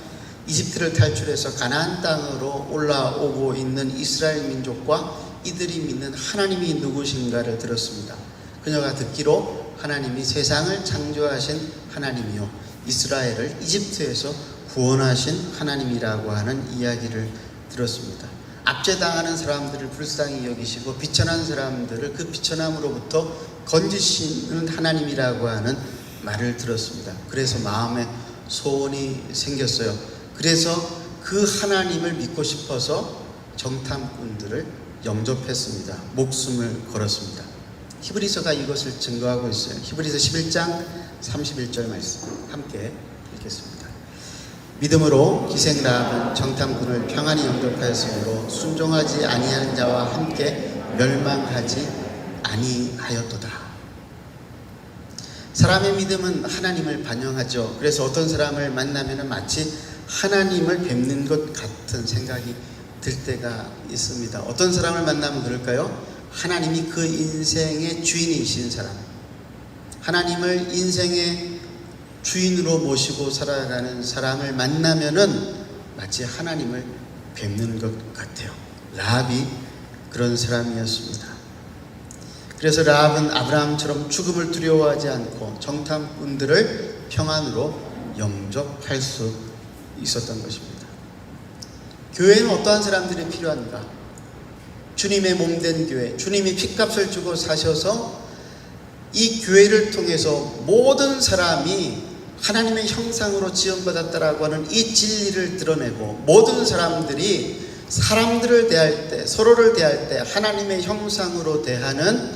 이집트를 탈출해서 가나안 땅으로 올라오고 있는 이스라엘 민족과 이들이 믿는 하나님이 누구신가를 들었습니다. 그녀가 듣기로 하나님이 세상을 창조하신 하나님이요 이스라엘을 이집트에서 구원하신 하나님이라고 하는 이야기를 들었습니다. 압제당하는 사람들을 불쌍히 여기시고 비천한 사람들을 그 비천함으로부터 건지시는 하나님이라고 하는 말을 들었습니다. 그래서 마음에 소원이 생겼어요. 그래서 그 하나님을 믿고 싶어서 정탐꾼들을 영접했습니다. 목숨을 걸었습니다. 히브리서가 이것을 증거하고 있어요. 히브리서 11장 31절 말씀 함께 읽겠습니다. 믿음으로 기생 라합은 정탐꾼을 평안히 영접하였으므로 순종하지 아니하는 자와 함께 멸망하지 아니하였도다. 사람의 믿음은 하나님을 반영하죠. 그래서 어떤 사람을 만나면 마치 하나님을 뵙는 것 같은 생각이 들 때가 있습니다. 어떤 사람을 만나면 그럴까요? 하나님이 그 인생의 주인이신 사람, 하나님을 인생의 주인으로 모시고 살아가는 사람을 만나면은 마치 하나님을 뵙는 것 같아요. 라합이 그런 사람이었습니다. 그래서 라합은 아브라함처럼 죽음을 두려워하지 않고 정탐꾼들을 평안으로 영접할 수 있었던 것입니다. 교회는 어떠한 사람들이 필요한가? 주님의 몸된 교회, 주님이 핏값을 주고 사셔서 이 교회를 통해서 모든 사람이 하나님의 형상으로 지음받았다라고 하는 이 진리를 드러내고 모든 사람들이 사람들을 대할 때, 서로를 대할 때 하나님의 형상으로 대하는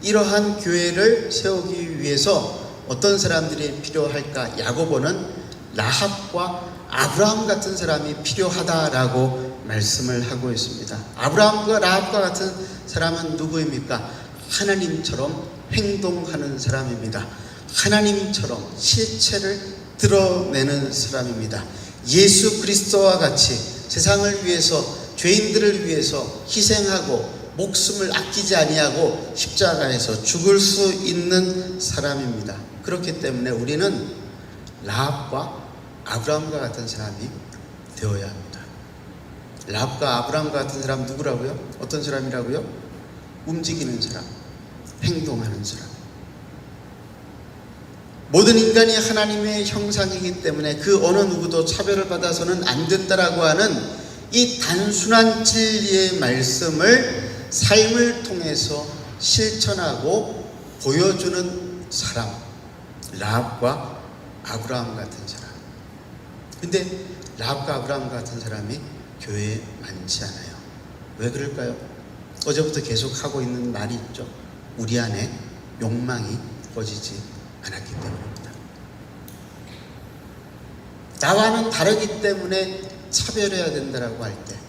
이러한 교회를 세우기 위해서 어떤 사람들이 필요할까? 야고보는 라합과 아브라함 같은 사람이 필요하다라고 말씀을 하고 있습니다. 아브라함과 라합과 같은 사람은 누구입니까? 하나님처럼 행동하는 사람입니다. 하나님처럼 실체를 드러내는 사람입니다. 예수 그리스도와 같이 세상을 위해서, 죄인들을 위해서 희생하고 목숨을 아끼지 아니하고 십자가에서 죽을 수 있는 사람입니다. 그렇기 때문에 우리는 라합과 아브라함과 같은 사람이 되어야 합니다. 라합과 아브라함과 같은 사람 누구라고요? 어떤 사람이라고요? 움직이는 사람, 행동하는 사람. 모든 인간이 하나님의 형상이기 때문에 그 어느 누구도 차별을 받아서는 안 된다라고 하는 이 단순한 진리의 말씀을 삶을 통해서 실천하고 보여주는 사람, 라합과 아브라함 같은 사람. 근데 라합과 아브라함 같은 사람이 교회에 많지 않아요. 왜 그럴까요? 어제부터 계속 하고 있는 말이 있죠. 우리 안에 욕망이 꺼지지 않았기 때문입니다. 나와는 다르기 때문에 차별해야 된다라고 할 때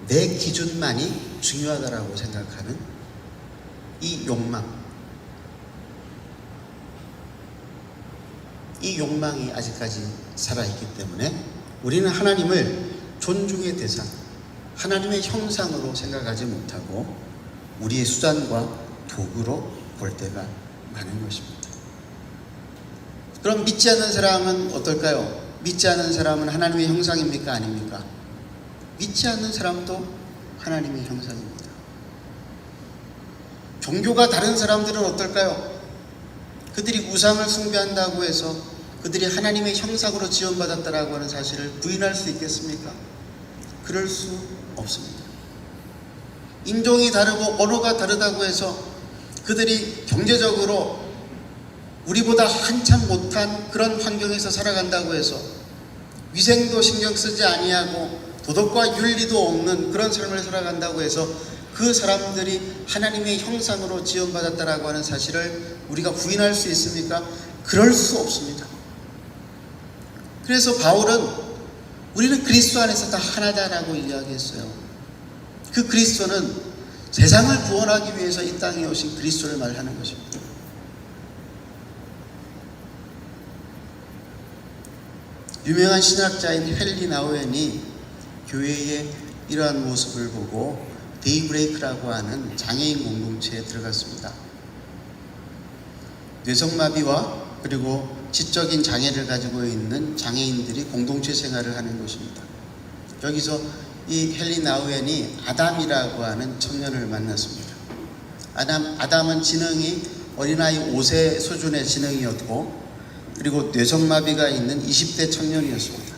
내 기준만이 중요하다라고 생각하는 이 욕망, 이 욕망이 아직까지 살아있기 때문에 우리는 하나님을 존중의 대상, 하나님의 형상으로 생각하지 못하고 우리의 수단과 도구로 볼 때가 많은 것입니다. 그럼 믿지 않는 사람은 어떨까요? 믿지 않는 사람은 하나님의 형상입니까? 아닙니까? 믿지 않는 사람도 하나님의 형상입니다. 종교가 다른 사람들은 어떨까요? 그들이 우상을 숭배한다고 해서 그들이 하나님의 형상으로 지원받았다라고 하는 사실을 부인할 수 있겠습니까? 그럴 수 없습니다. 인종이 다르고 언어가 다르다고 해서 그들이 경제적으로 우리보다 한참 못한 그런 환경에서 살아간다고 해서 위생도 신경 쓰지 아니하고 도덕과 윤리도 없는 그런 삶을 살아간다고 해서 그 사람들이 하나님의 형상으로 지원받았다라고 하는 사실을 우리가 부인할 수 있습니까? 그럴 수 없습니다. 그래서 바울은 우리는 그리스도 안에서 다 하나다라고 이야기했어요. 그 그리스도는 세상을 구원하기 위해서 이 땅에 오신 그리스도를 말하는 것입니다. 유명한 신학자인 헨리 나우엔이 교회의 이러한 모습을 보고 데이브레이크라고 하는 장애인 공동체에 들어갔습니다. 뇌성마비와 그리고 지적인 장애를 가지고 있는 장애인들이 공동체 생활을 하는 곳입니다. 여기서 이 헨리 나우엔이 아담이라고 하는 청년을 만났습니다. 아담은 지능이 어린아이 5세 수준의 지능이었고 그리고 뇌성마비가 있는 20대 청년이었습니다.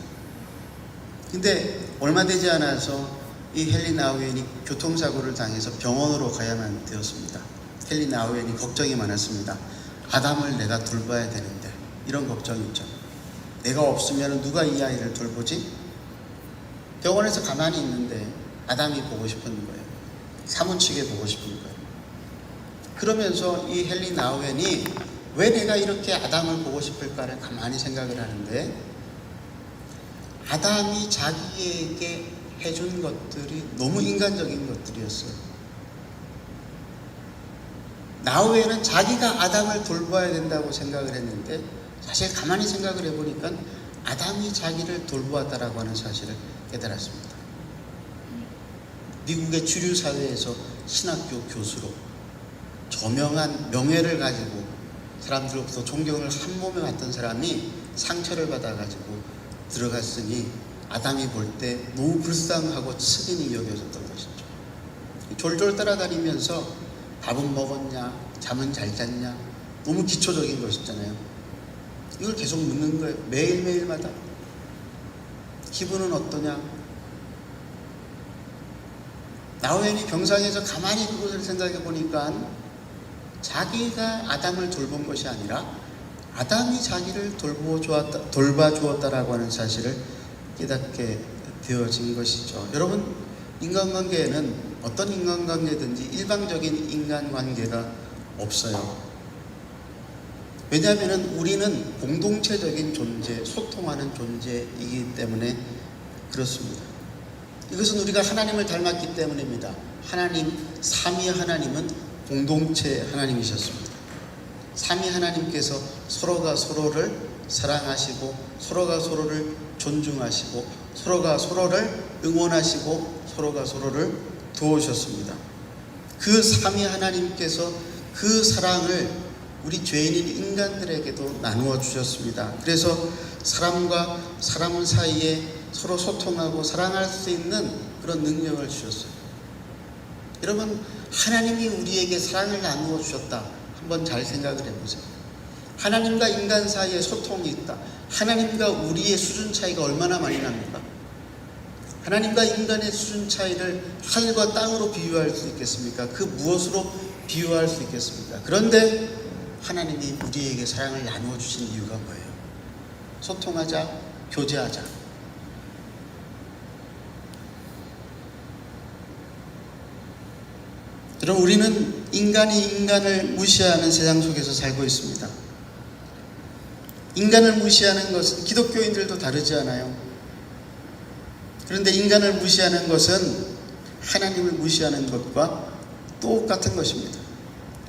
근데 얼마 되지 않아서 이 헨리 나우엔이 교통사고를 당해서 병원으로 가야만 되었습니다. 헨리 나우엔이 걱정이 많았습니다. 아담을 내가 돌봐야 되는데 이런 걱정이 있죠. 내가 없으면 누가 이 아이를 돌보지? 병원에서 가만히 있는데 아담이 보고 싶은 거예요. 사무치게 보고 싶은 거예요. 그러면서 이 헨리 나우엔이 왜 내가 이렇게 아담을 보고 싶을까를 가만히 생각을 하는데 아담이 자기에게 해준 것들이 너무 인간적인 것들이었어요. 나우엔은 자기가 아담을 돌봐야 된다고 생각을 했는데 사실 가만히 생각을 해보니까 아담이 자기를 돌보았다라고 하는 사실을 깨달았습니다. 미국의 주류 사회에서 신학교 교수로 저명한 명예를 가지고 사람들로부터 존경을 한 몸에 받던 사람이 상처를 받아가지고 들어갔으니 아담이 볼 때 너무 불쌍하고 측은히 여겨졌던 것이죠. 졸졸 따라다니면서 밥은 먹었냐, 잠은 잘 잤냐, 너무 기초적인 것이잖아요. 이걸 계속 묻는 거예요. 매일매일마다. 기분은 어떠냐? 나우엔이 병상에서 가만히 그것을 생각해 보니까 자기가 아담을 돌본 것이 아니라 아담이 자기를 돌봐주었다라고 하는 사실을 깨닫게 되어진 것이죠. 여러분, 인간관계에는 어떤 인간관계든지 일방적인 인간관계가 없어요. 왜냐하면 우리는 공동체적인 존재, 소통하는 존재이기 때문에 그렇습니다. 이것은 우리가 하나님을 닮았기 때문입니다. 하나님, 삼위 하나님은 공동체 하나님이셨습니다. 삼위 하나님께서 서로가 서로를 사랑하시고 서로가 서로를 존중하시고 서로가 서로를 응원하시고 서로가 서로를 도우셨습니다. 그 삼위 하나님께서 그 사랑을 우리 죄인인 인간들에게도 나누어 주셨습니다. 그래서 사람과 사람 사이에 서로 소통하고 사랑할 수 있는 그런 능력을 주셨어요. 여러분, 하나님이 우리에게 사랑을 나누어 주셨다. 한번 잘 생각을 해보세요. 하나님과 인간 사이에 소통이 있다. 하나님과 우리의 수준 차이가 얼마나 많이 납니까? 하나님과 인간의 수준 차이를 하늘과 땅으로 비유할 수 있겠습니까? 그 무엇으로 비유할 수 있겠습니까? 그런데 하나님이 우리에게 사랑을 나누어 주신 이유가 뭐예요? 소통하자, 교제하자. 여러분, 우리는 인간이 인간을 무시하는 세상 속에서 살고 있습니다. 인간을 무시하는 것은 기독교인들도 다르지 않아요. 그런데 인간을 무시하는 것은 하나님을 무시하는 것과 똑같은 것입니다.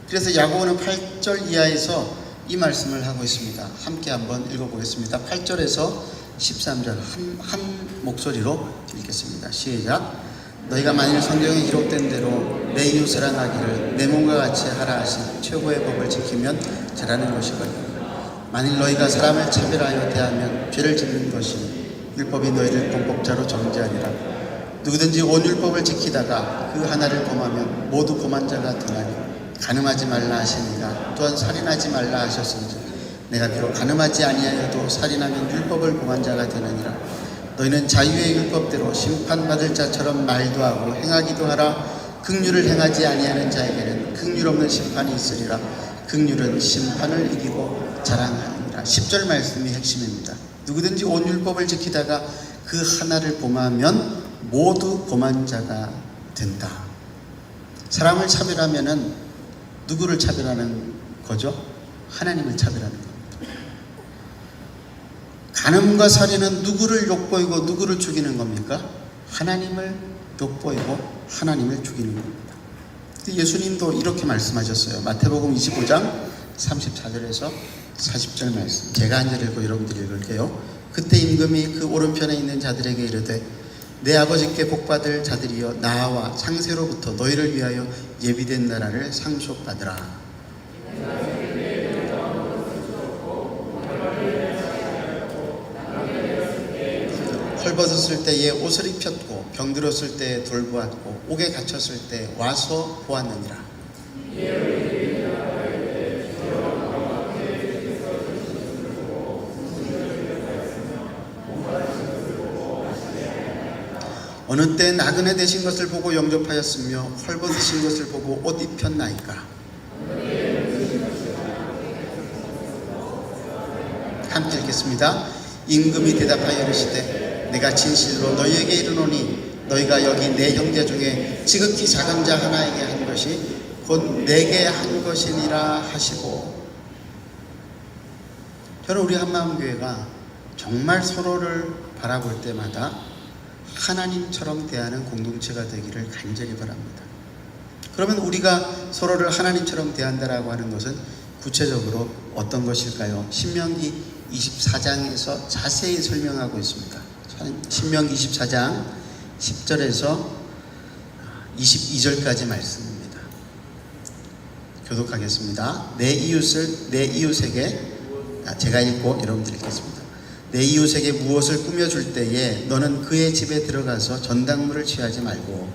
그래서 야고보는 8절 이하에서 이 말씀을 하고 있습니다. 함께 한번 읽어보겠습니다. 8절에서 13절 한 목소리로 읽겠습니다. 시작. 너희가 만일 성경에 기록된 대로 내 이웃 사랑하기를 내 몸과 같이 하라 하신 최고의 법을 지키면 잘하는 것이거든. 만일 너희가 사람을 차별하여 대하면 죄를 짓는 것이니 율법이 너희를 범법자로 정죄하리라. 누구든지 온 율법을 지키다가 그 하나를 범하면 모두 범한 자가 되나니 간음하지 말라 하시니라. 또한 살인하지 말라 하셨은지 내가 비록 간음하지 아니하여도 살인하면 율법을 범한 자가 되느니라. 너희는 자유의 율법대로 심판받을 자처럼 말도 하고 행하기도 하라. 긍휼을 행하지 아니하는 자에게는 긍휼 없는 심판이 있으리라. 긍휼은 심판을 이기고 자랑하느니라. 10절 말씀이 핵심입니다. 누구든지 온 율법을 지키다가 그 하나를 범하면 모두 범한 자가 된다. 사람을 차별하면은 누구를 차별하는 거죠? 하나님을 차별하는 겁니다. 간음과 살인은 누구를 욕보이고 누구를 죽이는 겁니까? 하나님을 욕보이고 하나님을 죽이는 겁니다. 예수님도 이렇게 말씀하셨어요. 마태복음 25장 34절에서 40절 말씀. 제가 한 절 읽고 여러분들이 읽을게요. 그때 임금이 그 오른편에 있는 자들에게 이르되 내 아버지께 복받을 자들이여 나와 창세로부터 너희를 위하여 예비된 나라를 상속받으라. 헐벗었을 때에 옷을 입혔고 병들었을 때에 돌보았고 옥에 갇혔을 때 와서 보았느니라. 어느 때 나그네 되신 것을 보고 영접하였으며 헐벗으신 것을 보고 옷 입혔나이까. 함께 읽겠습니다. 임금이 대답하여 이르시되 내가 진실로 너희에게 이르노니 너희가 여기 내 형제 중에 지극히 작은 자 하나에게 한 것이 곧 내게 한 것이니라 하시고. 저는 우리 한마음교회가 정말 서로를 바라볼 때마다 하나님처럼 대하는 공동체가 되기를 간절히 바랍니다. 그러면 우리가 서로를 하나님처럼 대한다라고 하는 것은 구체적으로 어떤 것일까요? 신명기 24장에서 자세히 설명하고 있습니다. 신명기 24장 10절에서 22절까지 말씀입니다. 교독하겠습니다. 내 이웃에게 제가 읽고 여러분들 읽겠습니다. 내 이웃에게 무엇을 꾸며줄 때에 너는 그의 집에 들어가서 전당물을 취하지 말고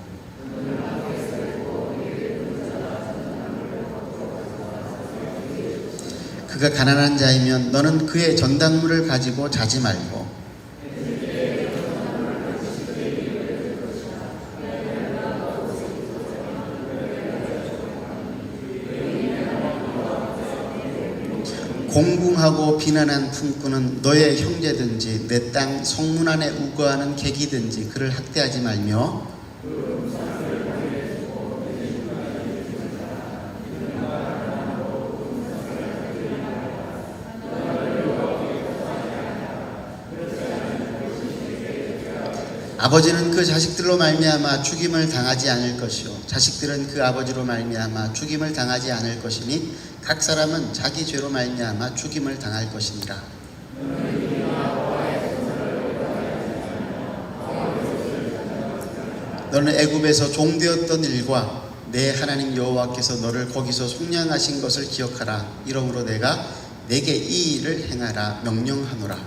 그가 가난한 자이면 너는 그의 전당물을 가지고 자지 말고 공궁하고 비난한 품꾼은 너의 형제든지 내 땅 성문 안에 우거하는 객이든지 그를 학대하지 말며 아버지는 그 자식들로 말미암아 죽임을 당하지 않을 것이요 자식들은 그 아버지로 말미암아 죽임을 당하지 않을 것이니 각 사람은 자기 죄로 말미암아 죽임을 당할 것이니라. 너는 애굽에서 종되었던 일과 내 하나님 여호와께서 너를 거기서 속량하신 것을 기억하라. 이러므로 내가 내게 이 일을 행하라 명령하노라.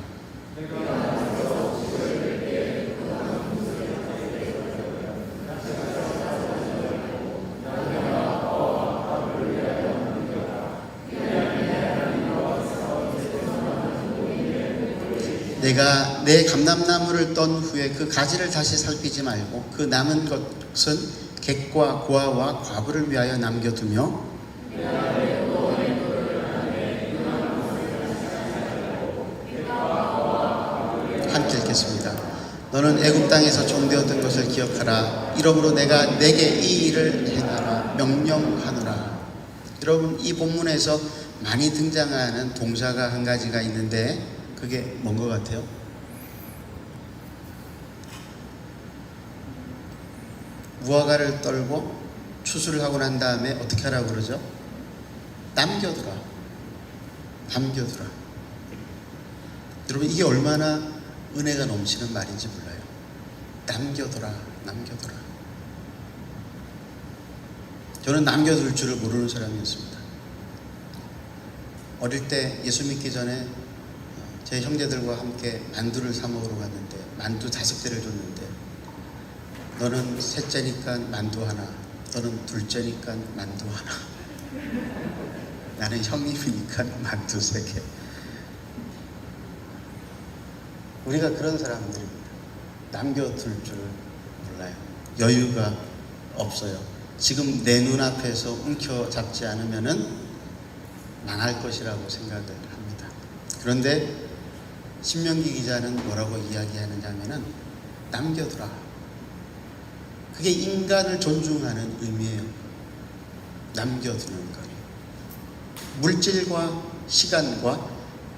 내가 내 감람나무를 떤 후에 그 가지를 다시 살피지 말고 그 남은 것은 객과 고아와 과부를 위하여 남겨두며 함께 읽겠습니다. 너는 애굽 땅에서 종되었던 것을 기억하라. 이러므로 내가 내게 이 일을 행하라 명령하노라. 여러분, 이 본문에서 많이 등장하는 동사가 한 가지가 있는데 그게 뭔 것 같아요? 무화과를 떨고 추수를 하고 난 다음에 어떻게 하라고 그러죠? 남겨두라. 남겨두라. 여러분, 이게 얼마나 은혜가 넘치는 말인지 몰라요. 남겨두라. 남겨두라. 저는 남겨둘 줄을 모르는 사람이었습니다. 어릴 때 예수 믿기 전에 제 형제들과 함께 만두를 사 먹으러 갔는데 만두 5개를 줬는데 너는 셋째니까 만두 하나, 너는 둘째니까 만두 하나, 나는 형님이니까 만두 3개. 우리가 그런 사람들입니다. 남겨둘 줄 몰라요. 여유가 없어요. 지금 내 눈앞에서 움켜잡지 않으면은 망할 것이라고 생각을 합니다. 그런데 신명기 기자는 뭐라고 이야기하느냐 하면은 남겨두라. 그게 인간을 존중하는 의미예요. 남겨두는 것. 물질과 시간과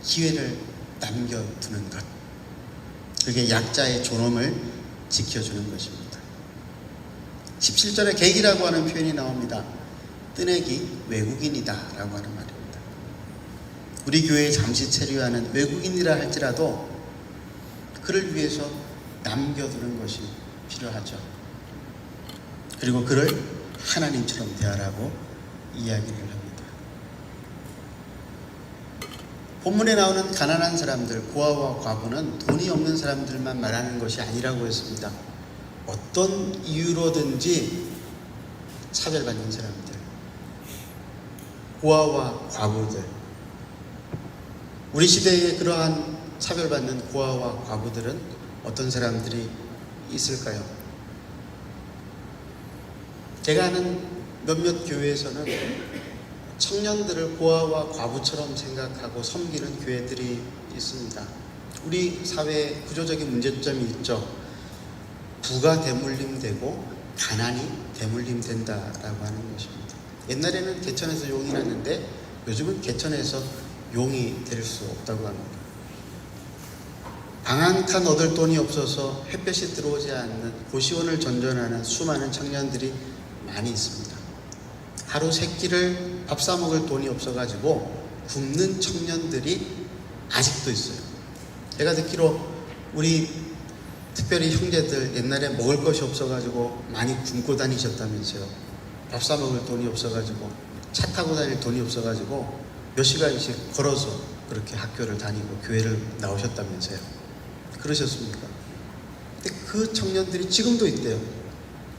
기회를 남겨두는 것. 그게 약자의 존엄을 지켜주는 것입니다. 17절에 객이라고 하는 표현이 나옵니다. 뜨내기 외국인이다 라고 하는 말입니다. 우리 교회에 잠시 체류하는 외국인이라 할지라도 그를 위해서 남겨두는 것이 필요하죠. 그리고 그를 하나님처럼 대하라고 이야기를 합니다. 본문에 나오는 가난한 사람들, 고아와 과부는 돈이 없는 사람들만 말하는 것이 아니라고 했습니다. 어떤 이유로든지 차별받는 사람들, 고아와 과부들, 우리 시대에 그러한 차별받는 고아와 과부들은 어떤 사람들이 있을까요? 제가 아는 몇몇 교회에서는 청년들을 고아와 과부처럼 생각하고 섬기는 교회들이 있습니다. 우리 사회에 구조적인 문제점이 있죠. 부가 대물림되고 가난이 대물림된다라고 하는 것입니다. 옛날에는 개천에서 용이 났는데 요즘은 개천에서 용이 될 수 없다고 합니다. 방 한 칸 얻을 돈이 없어서 햇볕이 들어오지 않는 고시원을 전전하는 수많은 청년들이 많이 있습니다. 하루 3끼를 밥 사 먹을 돈이 없어가지고 굶는 청년들이 아직도 있어요. 제가 듣기로 우리 특별히 형제들 옛날에 먹을 것이 없어가지고 많이 굶고 다니셨다면서요. 밥 사 먹을 돈이 없어가지고 차 타고 다닐 돈이 없어가지고 몇 시간씩 걸어서 그렇게 학교를 다니고 교회를 나오셨다면서요. 그러셨습니까? 근데 그 청년들이 지금도 있대요.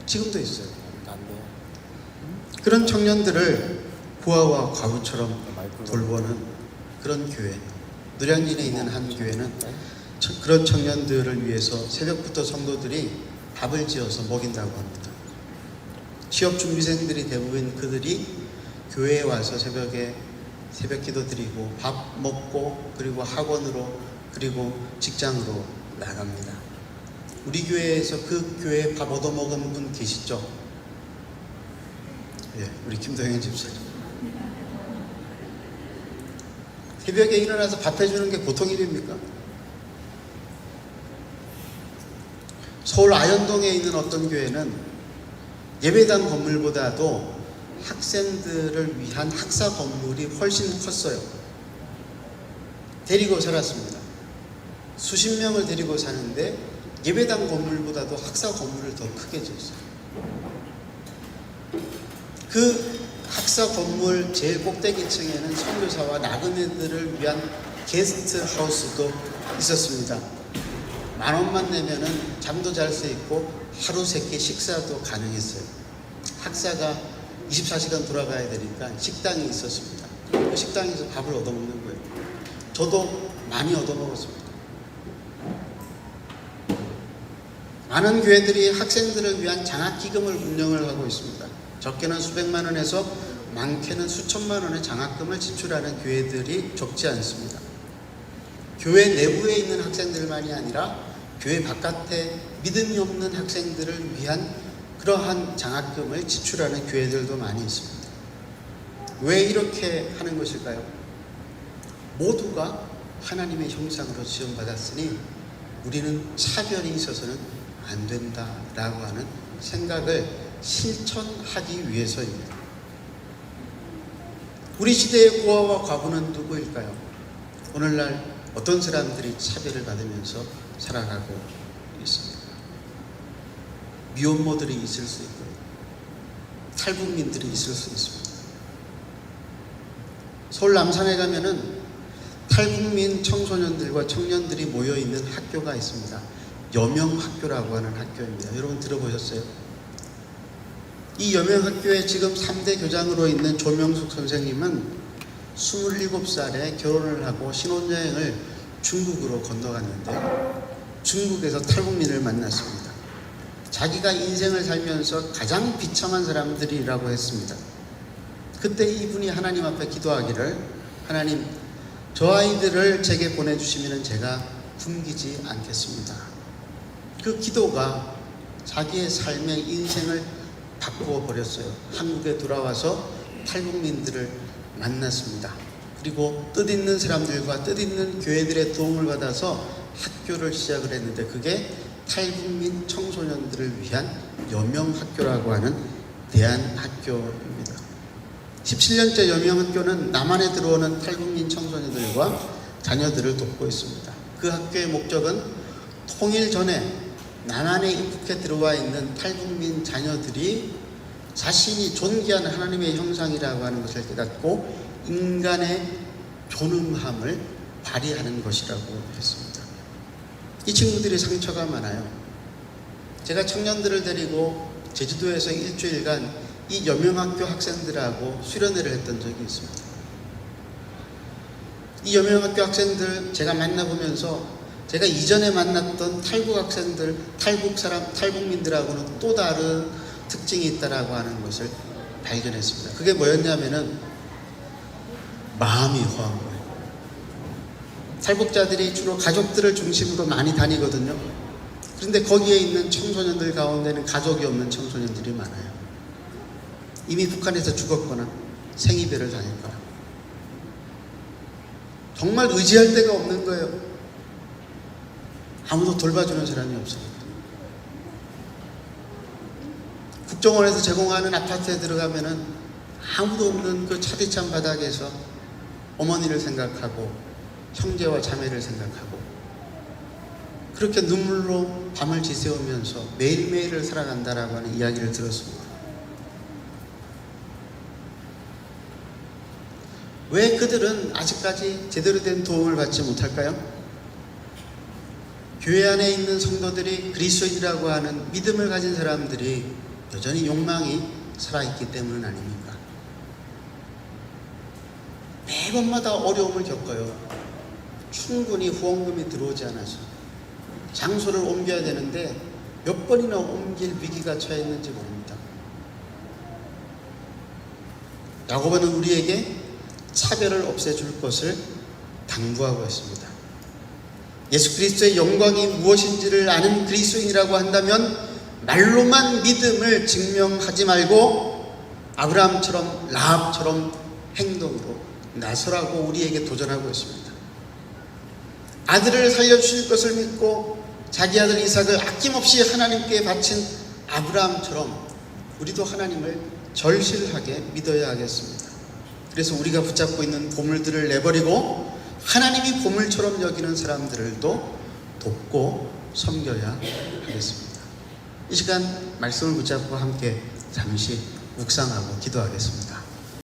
지금도 있어요. 그런 청년들을 고아와 과부처럼 돌보는 그런 교회, 노량진에 있는 한 교회는 그런 청년들을 위해서 새벽부터 성도들이 밥을 지어서 먹인다고 합니다. 취업 준비생들이 대부분 그들이 교회에 와서 새벽에 새벽 기도 드리고 밥 먹고 그리고 학원으로 그리고 직장으로 나갑니다. 우리 교회에서 그 교회에 밥 얻어먹은 분 계시죠? 예, 우리 김동현 집사님. 새벽에 일어나서 밥 해주는 게 보통 일입니까? 서울 아현동에 있는 어떤 교회는 예배당 건물보다도 학생들을 위한 학사 건물이 훨씬 컸어요. 데리고 살았습니다. 수십 명을 데리고 사는데 예배당 건물보다도 학사 건물을 더 크게 지었어요. 그 학사 건물 제일 꼭대기층에는 선교사와 나그네들을 위한 게스트 하우스도 있었습니다. 10,000원만 내면은 잠도 잘 수 있고 하루 3끼 식사도 가능했어요. 학사가 24시간 돌아가야 되니까 식당이 있었습니다. 그 식당에서 밥을 얻어먹는 거예요. 저도 많이 얻어먹었습니다. 많은 교회들이 학생들을 위한 장학기금을 운영을 하고 있습니다. 적게는 수백만 원에서 많게는 수천만 원의 장학금을 지출하는 교회들이 적지 않습니다. 교회 내부에 있는 학생들만이 아니라 교회 바깥에 믿음이 없는 학생들을 위한 그러한 장학금을 지출하는 교회들도 많이 있습니다. 왜 이렇게 하는 것일까요? 모두가 하나님의 형상으로 지원받았으니 우리는 차별이 있어서는 안 된다라고 하는 생각을 실천하기 위해서입니다. 우리 시대의 고아와 과부는 누구일까요? 오늘날 어떤 사람들이 차별을 받으면서 살아가고 있습니다. 미혼모들이 있을 수 있고 탈북민들이 있을 수 있습니다. 서울 남산에 가면은 탈북민 청소년들과 청년들이 모여있는 학교가 있습니다. 여명학교라고 하는 학교입니다. 여러분 들어보셨어요? 이 여명학교에 지금 3대 교장으로 있는 조명숙 선생님은 27살에 결혼을 하고 신혼여행을 중국으로 건너갔는데 중국에서 탈북민을 만났습니다. 자기가 인생을 살면서 가장 비참한 사람들이라고 했습니다. 그때 이분이 하나님 앞에 기도하기를, 하나님, 저 아이들을 제게 보내주시면 제가 굶기지 않겠습니다. 그 기도가 자기의 삶의 인생을 바꾸어 버렸어요. 한국에 돌아와서 탈북민들을 만났습니다. 그리고 뜻있는 사람들과 뜻있는 교회들의 도움을 받아서 학교를 시작을 했는데 그게 탈북민 청소년들을 위한 여명학교라고 하는 대안학교입니다. 17년째 여명학교는 남한에 들어오는 탈북민 청소년들과 자녀들을 돕고 있습니다. 그 학교의 목적은 통일 전에 남한에 입국해 들어와 있는 탈북민 자녀들이 자신이 존귀한 하나님의 형상이라고 하는 것을 깨닫고 인간의 존엄함을 발휘하는 것이라고 했습니다. 이 친구들이 상처가 많아요. 제가 청년들을 데리고 제주도에서 일주일간 이 여명학교 학생들하고 수련회를 했던 적이 있습니다. 이 여명학교 학생들 제가 만나보면서 제가 이전에 만났던 탈북 학생들, 탈북민들하고는 또 다른 특징이 있다라고 하는 것을 발견했습니다. 그게 뭐였냐면은 마음이 허한 거예요. 탈북자들이 주로 가족들을 중심으로 많이 다니거든요. 그런데 거기에 있는 청소년들 가운데는 가족이 없는 청소년들이 많아요. 이미 북한에서 죽었거나 생이별을 당했거나 정말 의지할 데가 없는 거예요. 아무도 돌봐주는 사람이 없습니다. 국정원에서 제공하는 아파트에 들어가면은 아무도 없는 그 차디찬 바닥에서 어머니를 생각하고 형제와 자매를 생각하고 그렇게 눈물로 밤을 지새우면서 매일매일을 살아간다라고 하는 이야기를 들었습니다. 왜 그들은 아직까지 제대로 된 도움을 받지 못할까요? 교회 안에 있는 성도들이 그리스도인이라고 하는 믿음을 가진 사람들이 여전히 욕망이 살아있기 때문은 아닙니까? 매번마다 어려움을 겪어요. 충분히 후원금이 들어오지 않아서 장소를 옮겨야 되는데 몇 번이나 옮길 위기가 처해 있는지 모릅니다. 야고보는 우리에게 차별을 없애줄 것을 당부하고 있습니다. 예수 그리스도의 영광이 무엇인지를 아는 그리스도인이라고 한다면 말로만 믿음을 증명하지 말고 아브라함처럼 라합처럼 행동으로 나서라고 우리에게 도전하고 있습니다. 아들을 살려주실 것을 믿고 자기 아들 이삭을 아낌없이 하나님께 바친 아브라함처럼 우리도 하나님을 절실하게 믿어야 하겠습니다. 그래서 우리가 붙잡고 있는 보물들을 내버리고 하나님이 보물처럼 여기는 사람들도 돕고 섬겨야 하겠습니다. 이 시간 말씀을 붙잡고 함께 잠시 묵상하고 기도하겠습니다.